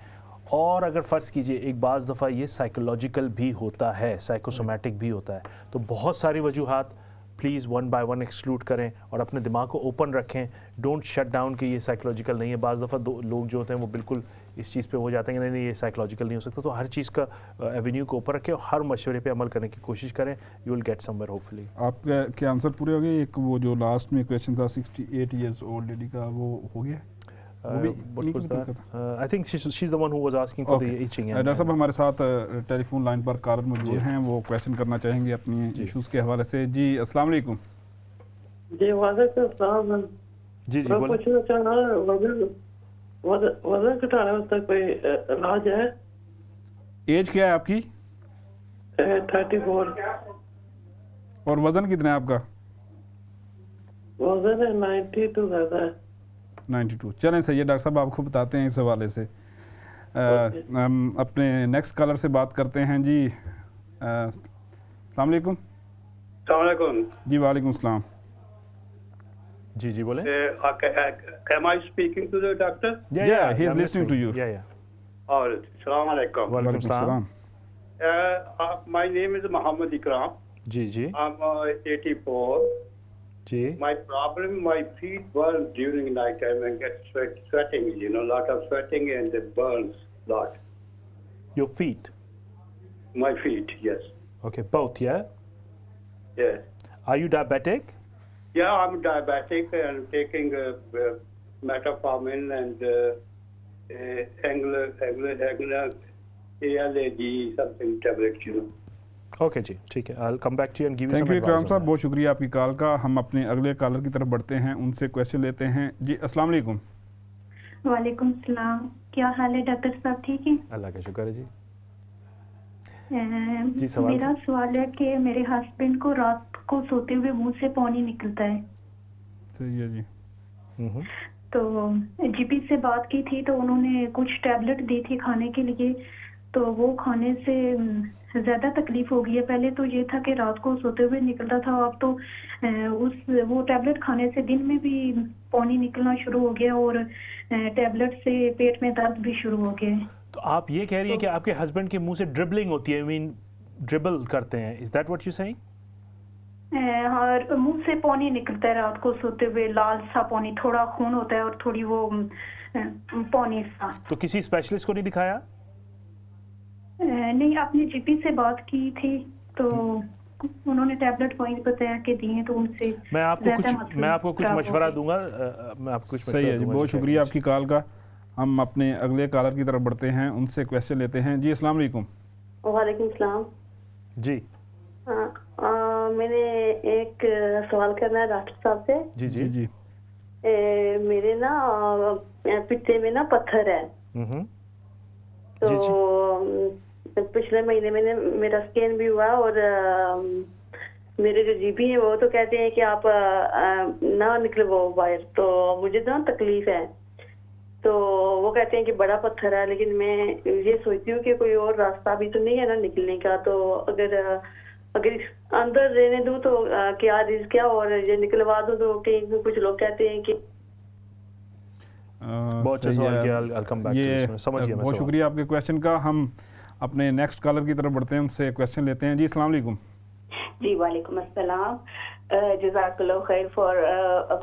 और अगर फ़र्ज़ कीजिए एक बाज़ दफ़ा ये साइकोलॉजिकल भी होता है, साइकोसोमैटिक भी होता है, तो बहुत सारी वजूहात please one by one exclude करें और अपने दिमाग को ओपन रखें। डोंट शट डाउन कि ये साइकोलॉजिकल नहीं है। बाज़ दफ़ा लोग जो होते हैं वो बिल्कुल इस चीज़ पे हो जाते हैं कि नहीं ये साइकोलॉजिकल नहीं हो सकता। तो हर चीज़ का एवेन्यू को ऊपर रखें और हर मशवरे पे अमल करने की कोशिश करें। You will get somewhere hopefully. आपके के आंसर पूरे हो गए? एक वो जो लास्ट में क्वेश्चन था 68 इयर्स ओल्ड लेडी का, वो हो गया? I think she's the one who was asking for the itching. Doctor साहब हमारे साथ टेलीफोन लाइन पर कॉलर मौजूद हैं, वो क्वेश्चन करना चाहेंगे अपनी इश्यूज के हवाले से। जी अस्सलाम वालेकुम। जी वालेकुम अस्सलाम। जी जी बोले। पूछना चाह रहा वजन घटाने वास्ते कोई इलाज है? एज क्या है आपकी? 34। और वजन कितना है आपका? वजन है 92 रहता है। 92। चलें सही है, डॉक्टर साहब आपको बताते हैं इस हवाले से। हम अपने नेक्स्ट कॉलर से बात करते हैं। जी अस्सलाम वालेकुम। अस्सलाम वालेकुम। जी वालेकुम सलाम। जी जी बोले। Am I speaking to the doctor? Yeah, he is I'm listening to you. Yeah. Oh, Assalamu alaikum. Walaikum salam. My name is Muhammad Ikram. Ji ji I'm 84. Ji. My problem, my feet burn during night time and get sweating, lot of sweating and it burns lot. Your feet. My feet, yes. Okay, both, yeah? Yeah. Are you diabetic? Yeah, I'm diabetic and taking metformin and ALAG something tablets, Okay जी, ठीक है। I'll come back to you and give you thank some you Ikram advice साहब, on बहुत शुक्रिया आपकी call का। हम अपने अगले कॉलर की तरफ बढ़ते हैं, उनसे क्वेश्चन लेते हैं। जी अस्सलाम वालेकुम। वालेकुम सलाम। क्या हाल है डॉक्टर साहब? ठीक है, that. अल्लाह का शुक्र है जी। मेरा सवाल है कि मेरे हस्बैंड को रात को सोते हुए मुंह से पानी निकलता है। सही है जी। तो जीपी से बात की थी तो उन्होंने कुछ टैबलेट दी थी खाने के लिए, तो वो खाने से ज़्यादा तकलीफ हो गई है। पहले तो ये था कि रात को सोते हुए निकलता था, अब तो वो टैबलेट खाने से दिन में भी पानी निकलना शुरू हो गया और टैबलेट से पेट में दर्द भी शुरू हो गया। तो आप ये कह रही हैं कि आपके हस्बैंड के मुंह से ड्रिबलिंग होती है, मीन ड्रिबल करते हैं, is that what you saying? और मुंह से पानी निकलता है रात को सोते हुए, लाल सा पानी, थोड़ा खून होता है और थोड़ी वो पानी सा। तो किसी स्पेशलिस्ट को नहीं दिखाया? नहीं, आपने जीपी से बात की थी तो उन्होंने टैबलेट वहीं बताया कि दिए, तो उनसे मैं आपको कुछ मशवरा दूंगा। मैं आपको कुछ सही है जी, बहुत शुक्रिया आपकी कॉल का। हम अपने अगले कॉलर की तरफ बढ़ते हैं, उनसे क्वेश्चन लेते हैं। जी अस्सलाम वालेकुम। वालेकुम सलाम। जी मैंने एक सवाल करना है डॉक्टर साहब से। जी जी जी। मेरे ना पित्ते में ना पत्थर है। तो पिछले महीने मैंने मेरा स्कैन भी हुआ और मेरे जो जीपी है वो तो कहते हैं कि आप ना निकलवाओ बाहर, तो मुझे ना तकलीफ है। तो वो कहते हैं कि बड़ा पत्थर है, लेकिन मैं ये सोचती हूँ कि कोई और रास्ता भी तो नहीं है ना निकलने का। तो अगर अंदर रहने दूँ तो क्या रिस्क है, और ये निकलवा दूँ तो कहीं कुछ लोग कहते हैं कि बहुत अच्छा सवाल किया। I'll come back to this one. समझ गया मैं। बहुत शुक्रिया आपके क्वेश्चन का। हम अपने नेक्स्ट कॉलर की तरफ बढ़ते हैं, उनसे क्वेश्चन लेते हैं। जी अस्सलाम वालेकुम। जी वालेकुम अस्सलाम। जज़ाकल्लाह खैर फॉर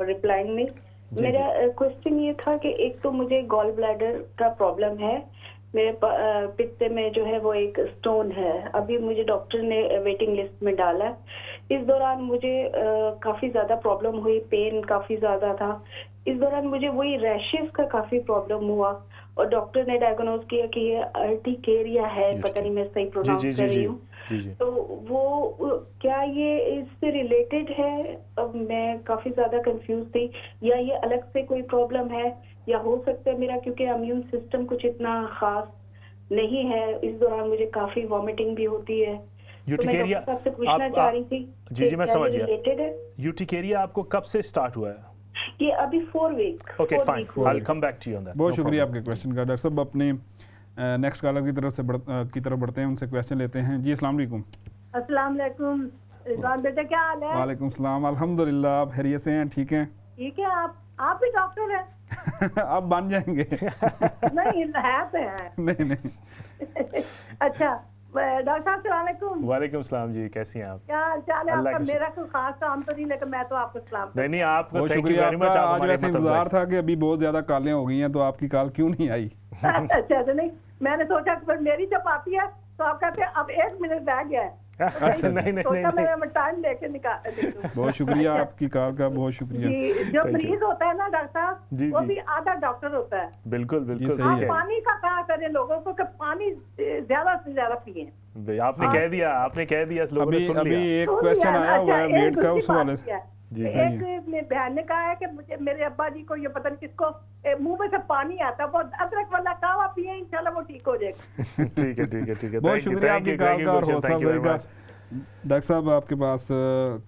रिप्लाइंग मी। मेरा क्वेश्चन ये था कि एक तो मुझे गॉल ब्लैडर का प्रॉब्लम है, मेरे पित्ते में जो है वो एक स्टोन है। अभी मुझे डॉक्टर ने वेटिंग लिस्ट में डाला। इस दौरान मुझे काफ़ी ज़्यादा प्रॉब्लम हुई, पेन काफ़ी ज़्यादा था। इस दौरान मुझे वही रैशेस का काफ़ी प्रॉब्लम हुआ और डॉक्टर ने डायग्नोज किया कि ये अर्टिकेरिया है, पता नहीं मैं सही प्रोनाउंस कर रही हूँ। तो वो क्या ये इससे रिलेटेड है? अब मैं काफ़ी ज़्यादा कंफ्यूज थी, या ये अलग से कोई प्रॉब्लम है, या हो सकता है मेरा क्योंकि इम्यून सिस्टम कुछ इतना खास नहीं है। इस दौरान मुझे काफ़ी वॉमिटिंग भी होती है। यूटिकेरिया आपसे पूछना चाह रही थी। जी मैं समझ गया। रिलेटेड है? यूटिकेरिया आपको कब से स्टार्ट हुआ है? ये अभी 4 week. Okay fine, I will come back to you on that. बहुत शुक्रिया आपके क्वेश्चन का। डॉक्टर साहब अपने नेक्स्ट कॉलर की तरफ बढ़ते हैं, उनसे क्वेश्चन लेते हैं। जी अस्सलाम वालेकुम। अस्सलाम वालेकुम। रिजवान बेटा क्या हाल है? वालेकुम सलाम, अल्हम्दुलिल्लाह, आप खैरियत से हैं? ठीक हैं? ठीक है। आप भी डॉक्टर हैं? आप बन जाएंगे। नहीं है तो है। नहीं अच्छा, डॉक्टर साहब अस्सलाम वालेकुम। वालेकुम सलाम जी, कैसी हैं आप? क्या हाल चाल है अल्लाह आपका? का मेरा कोई खास काम तो नहीं, लेकिन मैं तो आपको सलाम नहीं नहीं, आपको बहुत थैंक यू शुक्रिया वेरी मच। आपका। आप आज हमारे वैसे मतलब इंतजार था कि अभी बहुत ज्यादा कालें हो गई हैं, तो आपकी कॉल क्यों नहीं आई? अच्छा तो नहीं, मैंने सोचा कि फिर मेरी जब आती है तो आप कहते हैं अब 1 मिनट रह गया है, अच्छा नहीं नहीं सोचा नहीं मैं टाइम लेके निकाल दे दूं। बहुत शुक्रिया आपकी कॉल का, बहुत शुक्रिया। जी, जो Thank you. मरीज होता है ना डॉक्टर साहब, जी, वो जी। भी आधा डॉक्टर होता है। बिल्कुल बिल्कुल सही आप है। पानी का कहा करें लोगों को कि पानी ज्यादा से ज्यादा पिए। आपने कह दिया, आपने कह दिया, लोगों ने अभी सुन अभी लिया। एक तो क्वेश्चन यार, आया हुआ है अच्छा, वेट एक का, दूसरी उस हवाले बात से। है। जी, एक मेरे बहन ने कहा है कि मुझे मेरे अब्बा जी को ये पता नहीं किसको मुंह में से पानी आता है, वो अदरक वाला कावा पिए, इंशाल्लाह वो ठीक हो जाएगा। ठीक है ठीक है ठीक है, बहुत शुक्रिया आपकी कॉल का और हौसला अफजाई का। मच। डॉक्टर साहब आपके पास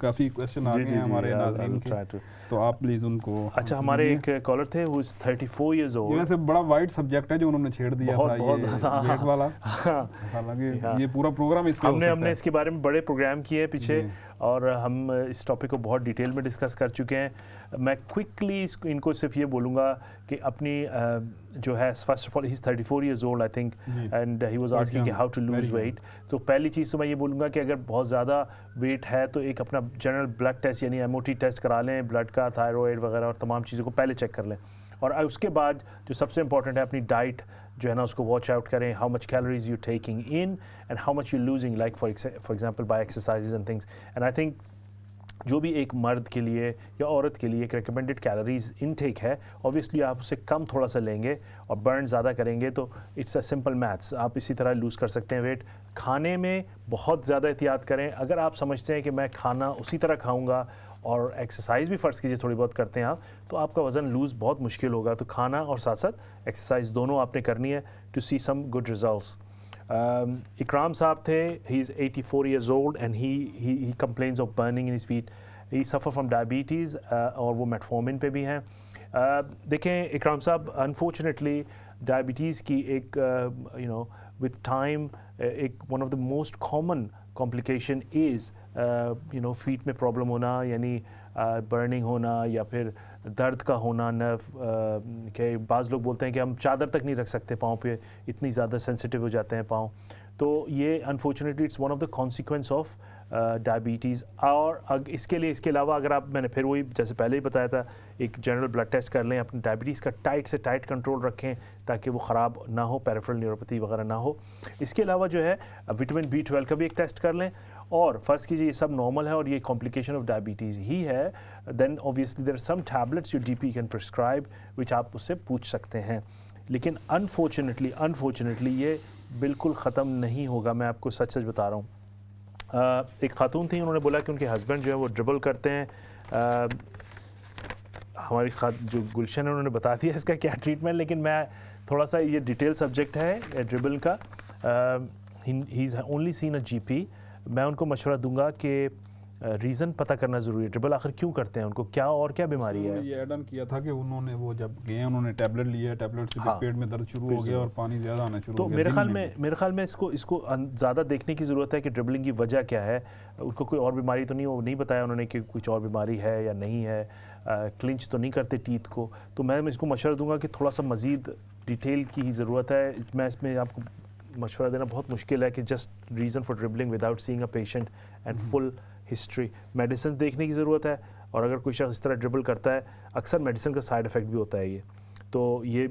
काफी क्वेश्चन आ जी गए जी हैं जी, हमारे I'll नाज़रीन try के, to। तो आप प्लीज उनको अच्छा, हमारे एक कॉलर थे who is 34 years ये old। वैसे बड़ा वाइड सब्जेक्ट है जो उन्होंने छेड़ दिया बहुत- था, बहुत ये ज़्यादा। वेट वाला। हाँ। हालांकि हाँ। ये पूरा प्रोग्राम इस पे हो हमने सकता हमने है। इसके बारे में बड़े प्रोग्राम किए हैं पीछे, जी। और हम इस टॉपिक को बहुत डिटेल में डिस्कस कर चुके हैं। मैं क्विकली इनको सिर्फ ये बोलूँगा कि अपनी जो है, first of all he is 34 years old I think, जी। And he was Quite asking कि young, how to lose very weight. तो पहली चीज़ तो मैं ये बोलूँगा कि अगर बहुत ज़्यादा वेट है तो एक अपना जनरल ब्लड टेस्ट यानी MOT टेस्ट करा लें, ब्लड का, थायराइड वगैरह और तमाम चीज़ों को पहले चेक कर लें। और उसके बाद जो सबसे इंपॉर्टेंट है, अपनी डाइट जो है ना उसको वॉच आउट करें, how much calories you taking in and how much you losing, like for example by exercises and things. And I think जो भी एक मर्द के लिए या औरत के लिए एक रिकमेंडेड कैलोरीज इनटेक है, ऑब्वियसली आप उससे कम थोड़ा सा लेंगे और बर्न ज़्यादा करेंगे तो इट्स अ सिंपल मैथ्स, आप इसी तरह लूज़ कर सकते हैं वेट। खाने में बहुत ज़्यादा एहतियात करें। अगर आप समझते हैं कि मैं खाना उसी तरह खाऊंगा और एक्सरसाइज भी फ़र्ज़ कीजिए थोड़ी बहुत करते हैं आप, तो आपका वज़न लूज़ बहुत मुश्किल होगा। तो खाना और साथ साथ एक्सरसाइज दोनों आपने करनी है to see some good results. Ikram साहब थे, he is 84 years old and he complains of burning in his feet. He suffer from diabetes और वो मेटफॉर्मिन पे भी हैं। देखें इकराम साहब, अनफॉर्चुनेटली डायबिटीज़ की एक यू नो विद टाइम एक one of the most common complication is you know feet में प्रॉब्लम होना, यानी बर्निंग होना या फिर दर्द का होना नर्व के। बाज़ लोग बोलते हैं कि हम चादर तक नहीं रख सकते पाँव पे, इतनी ज़्यादा सेंसिटिव हो जाते हैं पाँव। तो ये unfortunately it's one of the consequence of diabetes. और इसके अलावा अगर आप, मैंने फिर वही जैसे पहले ही बताया था, एक जनरल ब्लड टेस्ट कर लें, अपने डायबिटीज़ का टाइट से टाइट कंट्रोल रखें ताकि वो ख़राब ना हो, पेरिफेरल न्यूरोपैथी वगैरह ना हो। इसके अलावा जो है विटामिन B12 का भी एक टेस्ट कर लें, और फ़र्ज़ कीजिए ये सब नॉर्मल है और ये कॉम्प्लिकेशन ऑफ डायबिटीज़ ही है, then obviously there are some tablets your GP can prescribe which आप उससे पूछ सकते हैं। लेकिन अनफॉर्चुनेटली ये बिल्कुल ख़त्म नहीं होगा, मैं आपको सच बता रहा हूँ। एक खातून थी, उन्होंने बोला कि उनके हस्बैंड जो है वो ड्रिबल करते हैं। हमारी जो गुलशन है उन्होंने बता दिया इसका क्या ट्रीटमेंट, लेकिन मैं थोड़ा सा, ये डिटेल सब्जेक्ट है ड्रिबल का। He is only seen a GP। मैं उनको मशवरा दूंगा कि रीज़न पता करना ज़रूरी है, ड्रिबल आखिर क्यों करते हैं, उनको क्या और क्या बीमारी है। ये ऐड ऑन किया था कि उन्होंने वो जब गए उन्होंने टैबलेट लिया, टैबलेट से हाँ, पेट में दर्द शुरू हो गया और पानी ज़्यादा आना शुरू तो हो गया। मेरे ख्याल में इसको ज़्यादा देखने की ज़रूरत है कि ड्रिबलिंग की वजह क्या है। उनको कोई और बीमारी तो नहीं, वो नहीं बताया उन्होंने कि कुछ और बीमारी है या नहीं है, क्लिंच तो नहीं करते टीथ को। तो मैं इसको मशवरा दूंगा कि थोड़ा सा मज़ीद डिटेल की ही ज़रूरत है। मैं इसमें आपको मशवरा देना बहुत मुश्किल है कि just reason for dribbling without seeing a patient and full history. Medicine देखने की ज़रूरत है, और अगर कोई शख्स इस तरह ड्रिबल करता है, अक्सर मेडिसिन का साइड इफ़ेक्ट भी होता है ये, तो ये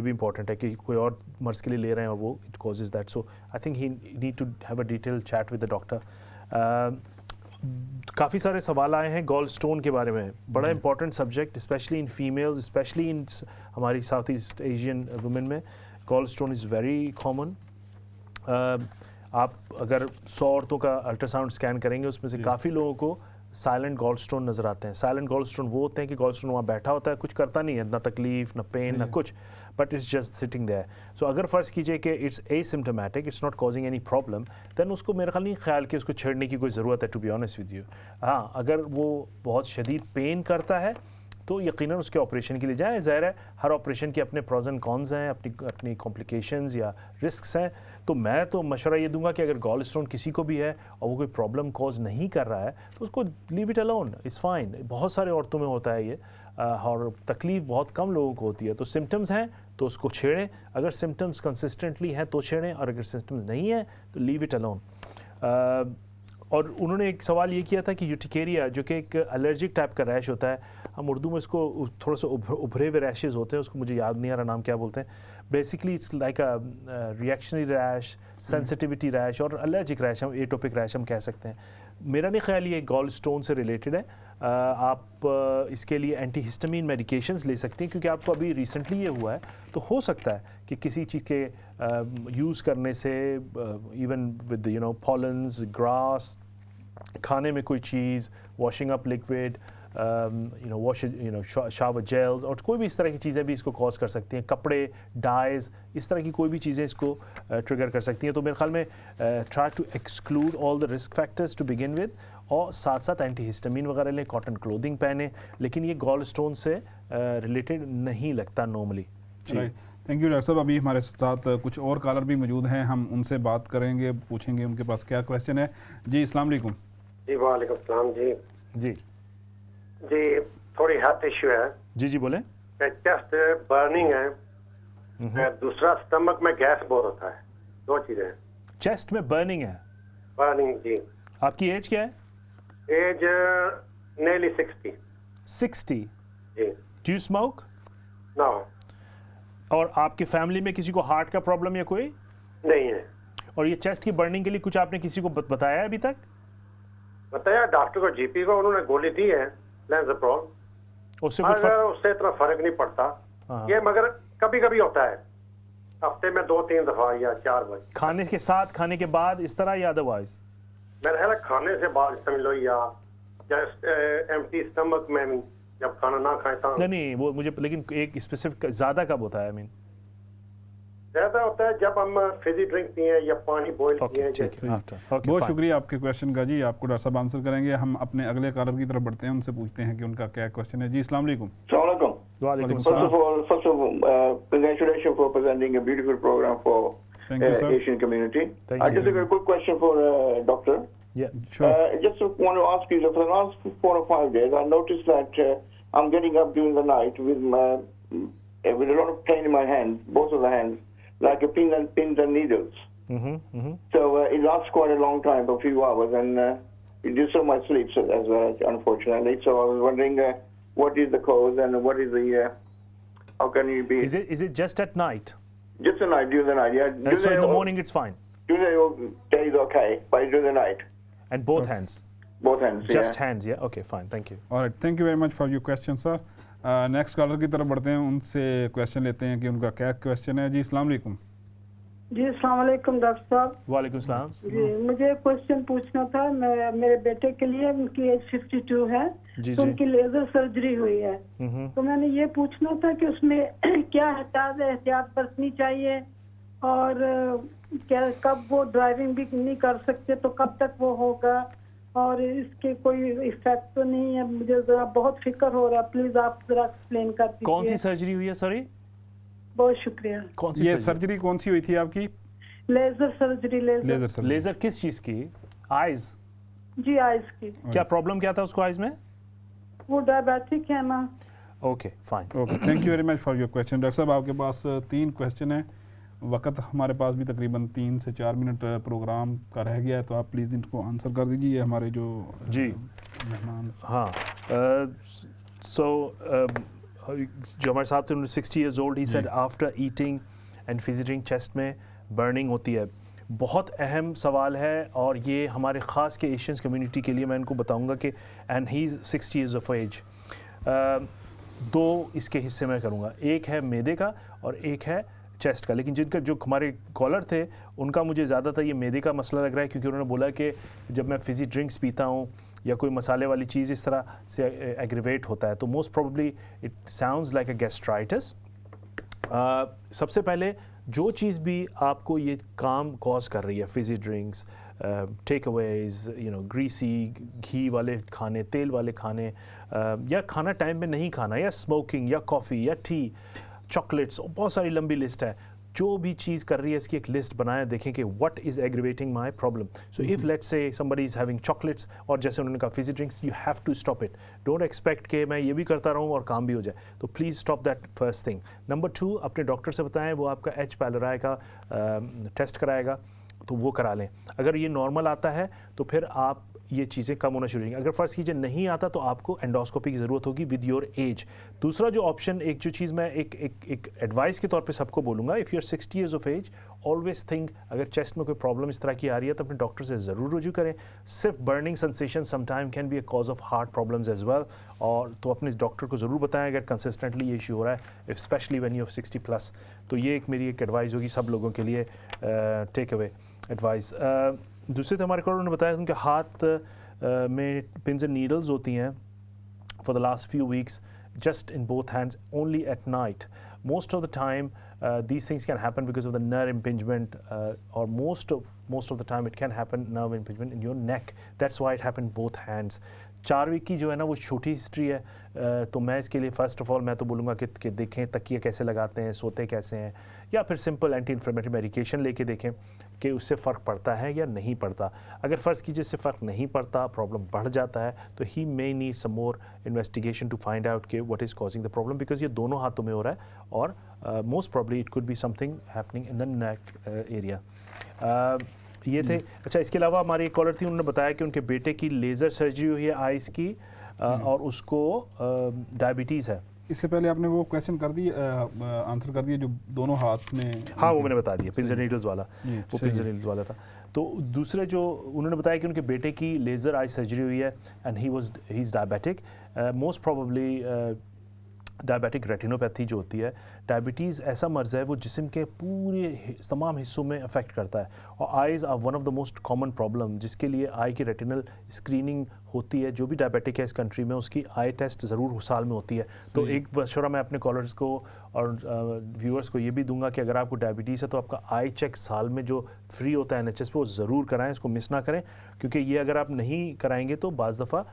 भी इंपॉर्टेंट है कि कोई और मर्ज़ के लिए ले रहे हैं और वो it causes that. So I think he need to have a detail chat with the doctor. काफ़ी सारे सवाल आए हैं गॉल स्टोन के बारे में, बड़ा important subject, specially in females, specially in हमारी साउथ ईस्ट एशियन वुमेन में gall stone is very common. आप अगर 100 औरतों का अल्ट्रासाउंड स्कैन करेंगे, उसमें से काफ़ी लोगों को साइलेंट गॉल स्टोन नज़र आते हैं। साइलेंट गॉल स्टोन वो होते हैं कि गॉल स्टोन वहाँ बैठा होता है, कुछ करता नहीं है, ना तकलीफ ना पेन ना कुछ, but it's just sitting there. So अगर फ़र्ज़ कीजिए कि it's asymptomatic, it's not causing any problem, then उसको मेरे ख्याल नहीं ख्याल कि उसको छेड़ने की कोई ज़रूरत है, to be honest with you. हाँ, अगर वो बहुत शदीद पेन करता है तो यकीनन उसके ऑपरेशन के लिए जाएं। ज़ाहिर है हर ऑपरेशन के अपने प्रोज एंड कॉन्स हैं, अपनी कॉम्प्लिकेशंस या रिस्क्स हैं। तो मैं तो मशवरा ये दूंगा कि अगर गॉल स्टोन किसी को भी है और वो कोई प्रॉब्लम कॉज नहीं कर रहा है तो उसको leave it alone, it's fine. बहुत सारे औरतों में होता है ये, और तकलीफ बहुत कम लोगों को होती है। तो सिम्टम्स हैं तो उसको छेड़ें, अगर सिम्टम्स कंसिस्टेंटली हैं तो छेड़ें, और अगर सिम्टम्स नहीं हैं तो लीव इट अलोन। और उन्होंने एक सवाल ये किया था कि यूटिकेरिया जो कि एक एलर्जिक टाइप का रैश होता है, हम उर्दू में इसको थोड़ा सा उभरे हुए रैशेज़ होते हैं, उसको मुझे याद नहीं आ रहा नाम क्या बोलते हैं। Basically it's like a reactionary rash, sensitivity rash और एलर्जिक रैश, हम एटोपिक रैश हम कह सकते हैं। मेरा नहीं ख्याल ये गॉल स्टोन से रिलेटेड है। आप इसके लिए एंटीहिस्टामिन मेडिकेशंस ले सकते हैं, क्योंकि आपको अभी रिसेंटली ये हुआ है, तो हो सकता है कि किसी चीज़ के यूज़ करने से, इवन विद पॉलन्स, ग्रास, खाने में कोई चीज़, washing up liquid, shower gels और कोई भी इस तरह की चीज़ें भी इसको कॉज कर सकती हैं। कपड़े, डाइज, इस तरह की कोई भी चीज़ें इसको ट्रिगर कर सकती हैं। तो मेरे ख्याल में try to exclude all the risk factors to begin with, और साथ साथ एंटीहिस्टामिन वगैरह लें, कॉटन क्लोथिंग पहने, लेकिन ये गॉल स्टोन से रिलेटेड नहीं लगता नॉर्मली। थैंक यू डॉक्टर साहब। अभी हमारे साथ कुछ और कॉलर भी मौजूद हैं, हम उनसे बात करेंगे, पूछेंगे उनके पास क्या क्वेश्चन है। जी अस्सलाम वालेकुम। जी वालेकुम सलाम जी। जी जी थोड़ी हेल्थ इश्यू है जी बोले। चेस्ट बर्निंग है, दूसरा स्टमक में गैस बहुत होता है, दो चीजें हैं। चेस्ट में बर्निंग है, बर्निंग जी। आपकी एज क्या है? Age nearly 60 60। जी। Do you smoke? नो। और आपके फैमिली में किसी को हार्ट का प्रॉब्लम या कोई नहीं है। और ये चेस्ट की बर्निंग के लिए कुछ आपने किसी को बताया है अभी तक? बताया डॉक्टर को, जीपी को, उन्होंने गोली दी है लेंसोप्रोल, उससे कुछ उससे इतना फर्क नहीं पड़ता ये, मगर कभी कभी होता है, हफ्ते में 2-3 दफा या 4 बार। खाने के साथ, खाने के बाद, इस तरह या अदरवाइज? मेरा ख्याल है खाने से बाद समझ लो, या जस्ट एम्प्टी स्टमक में जब खाना ना खाए तो। नहीं वो मुझे, लेकिन एक स्पेसिफिक ज्यादा कब होता है? आई मीन ज्यादा होता है जब हम फिजी ड्रिंक पिए या पानी बॉईल पिए। बहुत शुक्रिया आपके क्वेश्चन का जी, आपको डॉक्टर साहब आंसर करेंगे। हम अपने अगले कॉलर की तरफ बढ़ते हैं, उनसे पूछते हैं कि उनका क्या क्वेश्चन है। जी अस्सलाम वालेकुम। वालेकुम सलाम। First of all, congratulations for presenting a beautiful program for Thank you, sir. Asian community. Thank I just you. have a quick question for doctor. Yeah, sure. Just want to ask you, for the last 4 or 5 days, I noticed that I'm getting up during the night with a lot of pain in my hands, both of the hands, like a pins and needles. So it lasts quite a long time, for a few hours, and it disturbs my sleep as well, unfortunately. So I was wondering what is the cause and what is the how can you be? Is it just at night? Just the night, during the night, yeah. So in the morning it's fine. During the day is okay, but during the night. And both hands? Both hands, Just yeah. hands, yeah. Okay, fine. Thank you. All right, thank you very much for your question, sir. Next collar की तरफ बढ़ते हैं, उनसे question लेते हैं कि उनका क्या क्वेश्चन है। जी अस्सलाम वालेकुम। जी अस्सलाम वालेकुम डॉक्टर साहब। वालेकुम सलाम। जी मुझे क्वेश्चन पूछना था, मैं मेरे बेटे के लिए, उनकी एज 52 है, तो उनकी लेजर सर्जरी हुई है, तो मैंने ये पूछना था कि उसमें क्या एहतियात बरतनी चाहिए, और क्या कब वो ड्राइविंग भी नहीं कर सकते तो कब तक वो होगा, और इसके कोई इफेक्ट तो नहीं है? मुझे जरा बहुत फिक्र हो रहा है, प्लीज आप जरा एक्सप्लेन कर दीजिए। कौन सी सर्जरी हुई है? सॉरी, बहुत शुक्रिया। कौन सी ये सर्जरी कौन सी हुई थी आपकी? Laser surgery. लेजर किस चीज की? आईज? जी आईज की। क्या प्रॉब्लम क्या था उसको आईज में? वो डायबिटिक है ना। Okay fine. Okay, thank you very much for your question. Doctor साहब आपके पास 3 क्वेश्चन है, वक्त हमारे पास भी तकरीबन 3 से 4 मिनट प्रोग्राम का रह गया है, तो आप प्लीज़ इनको आंसर कर दीजिए। हमारे जो जी मेहमान, हाँ, जो हमारे साहब थे, उन्होंने 60 years old, he said after eating and visiting chest में बर्निंग होती है। बहुत अहम सवाल है, और ये हमारे ख़ास के एशियंस कम्युनिटी के लिए मैं इनको बताऊंगा कि, and he is 60 years of age। 2 इसके हिस्से में करूँगा, एक है मैदे का और एक है चेस्ट का। लेकिन जिनका जो हमारे कॉलर थे उनका मुझे ज़्यादातर ये मैदे का मसला लग रहा है, क्योंकि उन्होंने बोला कि जब मैं फिज़ी ड्रिंक्स पीता हूँ या कोई मसाले वाली चीज़ इस तरह से एग्रीवेट होता है, तो most probably it sounds like a gastritis. सबसे पहले जो चीज़ भी आपको ये काम कॉज कर रही है, fizzy drinks, takeaways, greasy, घी वाले खाने, तेल वाले खाने, या खाना टाइम पे नहीं खाना, या स्मोकिंग, या कॉफ़ी, या टी, चॉकलेट्स, बहुत सारी लंबी लिस्ट है। जो भी चीज़ कर रही है इसकी एक लिस्ट बनाएं, देखें कि what is aggravating my problem. So if let's say somebody is having chocolates, और जैसे उन्होंने कहा fizzy drinks, you have to stop it. Don't expect कि मैं ये भी करता रहूँ और काम भी हो जाए, तो please stop that first thing. Number 2, अपने डॉक्टर से बताएं, वो आपका H. pylori का टेस्ट कराएगा, तो वो करा लें। अगर ये नॉर्मल आता है तो फिर आप ये चीज़ें कम होना शुरू होंगी। अगर फ़र्ज़ कीजिए नहीं आता तो आपको एंडोस्कोपी की ज़रूरत होगी विद योर एज। दूसरा जो ऑप्शन, एक जो चीज़ मैं एक एडवाइस के तौर पे सबको बोलूँगा, if you are 60 years of age, always think अगर चेस्ट में कोई प्रॉब्लम इस तरह की आ रही है तो अपने डॉक्टर से ज़रूर रुजू करें। सिर्फ burning sensation sometime can be a cause of heart problems as well, और तो अपने डॉक्टर को ज़रूर बताएं अगर कंसिस्टेंटली ये इशू हो रहा है, स्पेशली व्हेन यू आर 60+। तो ये एक मेरी एक एडवाइस होगी सब लोगों के लिए, टेक अवे एडवाइस। दूसरे तो हमारे को उन्होंने बताया उनके हाथ में पिन्स एंड नीडल्स होती हैं for the last few weeks, just in both hands, only at night. Most of the time these things can happen because of the nerve impingement, or most of the time it can happen nerve impingement in your neck. That's why it happened both hands. 4 week की जो है ना वो छोटी history है, तो मैं इसके लिए फ़र्स्ट ऑफ ऑल मैं तो बोलूँगा कि देखें तकिए कैसे लगाते हैं, सोते कैसे हैं, या फिर सिंपल एंटी इन्फ्लेमेटरी मेडिकेशन लेके देखें कि उससे फ़र्क पड़ता है या नहीं पड़ता। अगर फ़र्ज़ कीजिए इससे फ़र्क नहीं पड़ता, प्रॉब्लम बढ़ जाता है, तो he may need some more investigation to find out कि what is causing the problem, because ये दोनों हाथों में हो रहा है, और most probably it could be something happening in the neck area. ये थे। अच्छा, इसके अलावा हमारी एक कॉलर थी, उन्होंने बताया कि उनके बेटे की लेज़र सर्जरी हुई है आइज़ की, और उसको डायबिटीज़ है। इससे पहले आपने वो क्वेश्चन कर दिए, आंसर कर दिए जो दोनों हाथ में। हाँ, वो मैंने बता दिया, पिन्स एंड नीडल्स वाला, वो पिन्स एंड नीडल्स वाला था। तो दूसरे जो उन्होंने बताया कि उनके बेटे की लेज़र आई सर्जरी हुई है, and he is diabetic, most probably diabetic retinopathy जो होती है। डायबिटीज़ ऐसा मर्ज़ है वो जिस्म के पूरे तमाम हिस्सों में अफेक्ट करता है, और eyes are one of the most common problem, जिसके लिए आई की रेटिनल स्क्रीनिंग होती है। जो भी डायबिटिक है इस कंट्री में उसकी आई टेस्ट ज़रूर साल में होती है। तो एक मशवरा मैं अपने कॉलर्स को और व्यूअर्स को ये भी दूंगा कि अगर आपको डायबिटीज़ है तो आपका आई चेक साल में जो फ्री होता है NHS पे, वो ज़रूर कराएं, इसको मिस ना करें, क्योंकि ये अगर आप नहीं कराएंगे तो बाज़ दफ़ा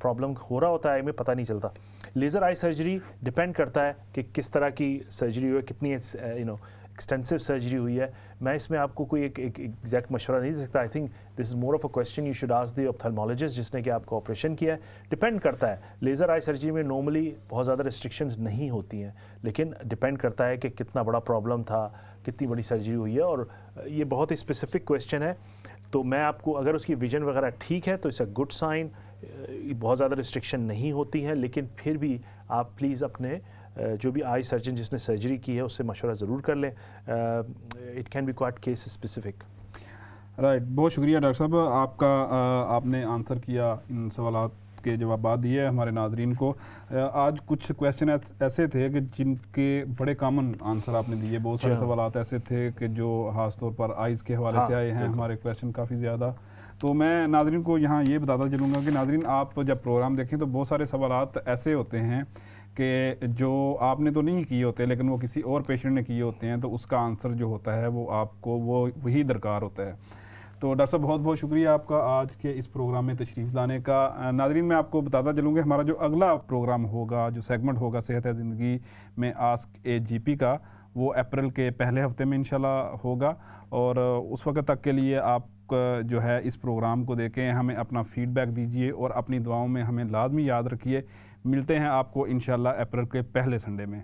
प्रॉब्लम हो रहा होता है आई में, पता नहीं चलता। लेज़र आई सर्जरी डिपेंड करता है कि किस तरह की सर्जरी हुई है, कितनी एक्सटेंसिव सर्जरी हुई है। मैं इसमें आपको कोई एक एग्जैक्ट मशवरा नहीं दे सकता। I think this is more of a question you should ask the ophthalmologist जिसने कि आपका ऑपरेशन किया है। डिपेंड करता है, लेज़र आई सर्जरी में नॉर्मली बहुत ज़्यादा रिस्ट्रिक्शंस नहीं होती हैं, लेकिन डिपेंड करता है कि कितना बड़ा प्रॉब्लम था, कितनी बड़ी सर्जरी हुई है, और ये बहुत ही स्पेसिफिक क्वेश्चन है। तो मैं आपको, अगर उसकी विजन वगैरह ठीक है तो इट्स अ गुड साइन, बहुत ज़्यादा रिस्ट्रिक्शन नहीं होती हैं, लेकिन फिर भी आप प्लीज़ अपने जो भी आई सर्जन जिसने सर्जरी की है उससे मशवरा ज़रूर कर लें। It can B quite case specific. Right, बहुत शुक्रिया डॉक्टर साहब आपका, आपने आंसर किया, इन सवालात के जवाब दिए हमारे नाजरीन को। आज कुछ क्वेश्चन ऐसे थे कि जिनके बड़े कॉमन आंसर आपने दिए, बहुत सारे सवालात ऐसे थे कि जो खास तौर पर आइज़ के हवाले से आए हैं, हमारे क्वेश्चन काफ़ी ज़्यादा। तो मैं नाजरीन को यहाँ ये बताता चलूँगा कि नाजरीन आप जब प्रोग्राम देखें तो बहुत सारे सवालात ऐसे होते हैं कि जो आपने तो नहीं किए होते, लेकिन वो किसी और पेशेंट ने किए होते हैं, तो उसका आंसर जो होता है वो आपको वही दरकार होता है। तो डॉक्टर साहब बहुत बहुत शुक्रिया आपका आज के इस प्रोग्राम में तशरीफ़ लाने का। नाजरीन मैं आपको बताता चलूँगा हमारा जो अगला प्रोग्राम होगा, जो सेगमेंट होगा सेहत है ज़िंदगी में आस्क ए GP का, वो अप्रैल के पहले हफ्ते में इंशाल्लाह होगा, और उस वक्त तक के लिए आप जो है इस प्रोग्राम को देखें, हमें अपना फ़ीडबैक दीजिए और अपनी दुआओं में हमें लाजमी याद रखिए। मिलते हैं आपको इंशाल्लाह अप्रैल के पहले संडे में।